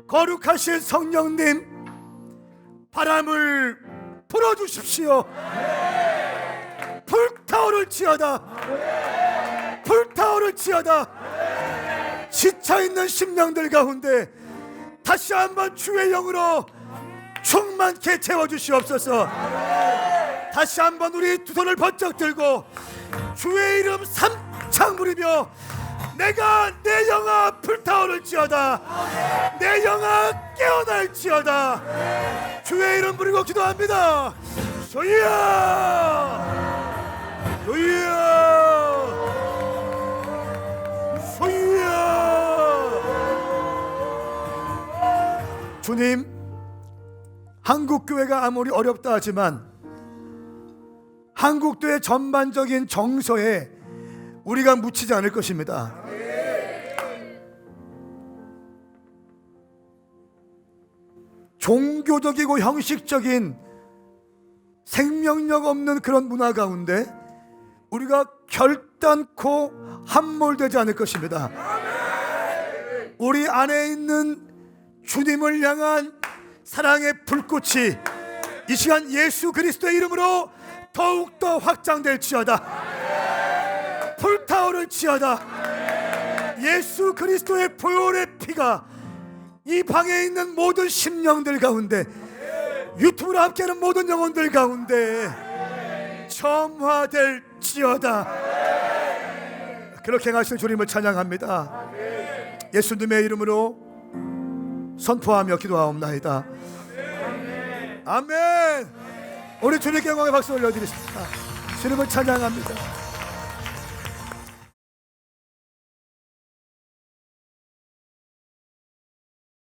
Speaker 1: 거룩하신 성령님, 바람을 불어주십시오. 불타오를지어다. 불타오를지어다. 지쳐있는 심령들 가운데 다시 한번 주의 영으로 충만케 채워주시옵소서. 다시 한번 우리 두 손을 번쩍 들고 주의 이름 삼창 부리며, 내가 내 영아 불타오를지어다. 내 영아 깨어날지어다. 주의 이름 부리고 기도합니다. 소이야, 소이야, 소이야. 주님, 한국교회가 아무리 어렵다 하지만 한국교회 전반적인 정서에 우리가 묻히지 않을 것입니다. 종교적이고 형식적인 생명력 없는 그런 문화 가운데 우리가 결단코 함몰되지 않을 것입니다. 우리 안에 있는 주님을 향한 사랑의 불꽃이 이 시간 예수 그리스도의 이름으로 더욱더 확장될지어다. 불타오를지어다. 예수 그리스도의 보혈의 피가 이 방에 있는 모든 심령들 가운데, 유튜브로 함께하는 모든 영혼들 가운데 점화될지어다. 그렇게 행하실 주님을 찬양합니다. 예수님의 이름으로 선포하며 기도하옵나이다. 아멘. 우리 주님께 영광의 박수 올려드리십시다. 주님을 찬양합니다.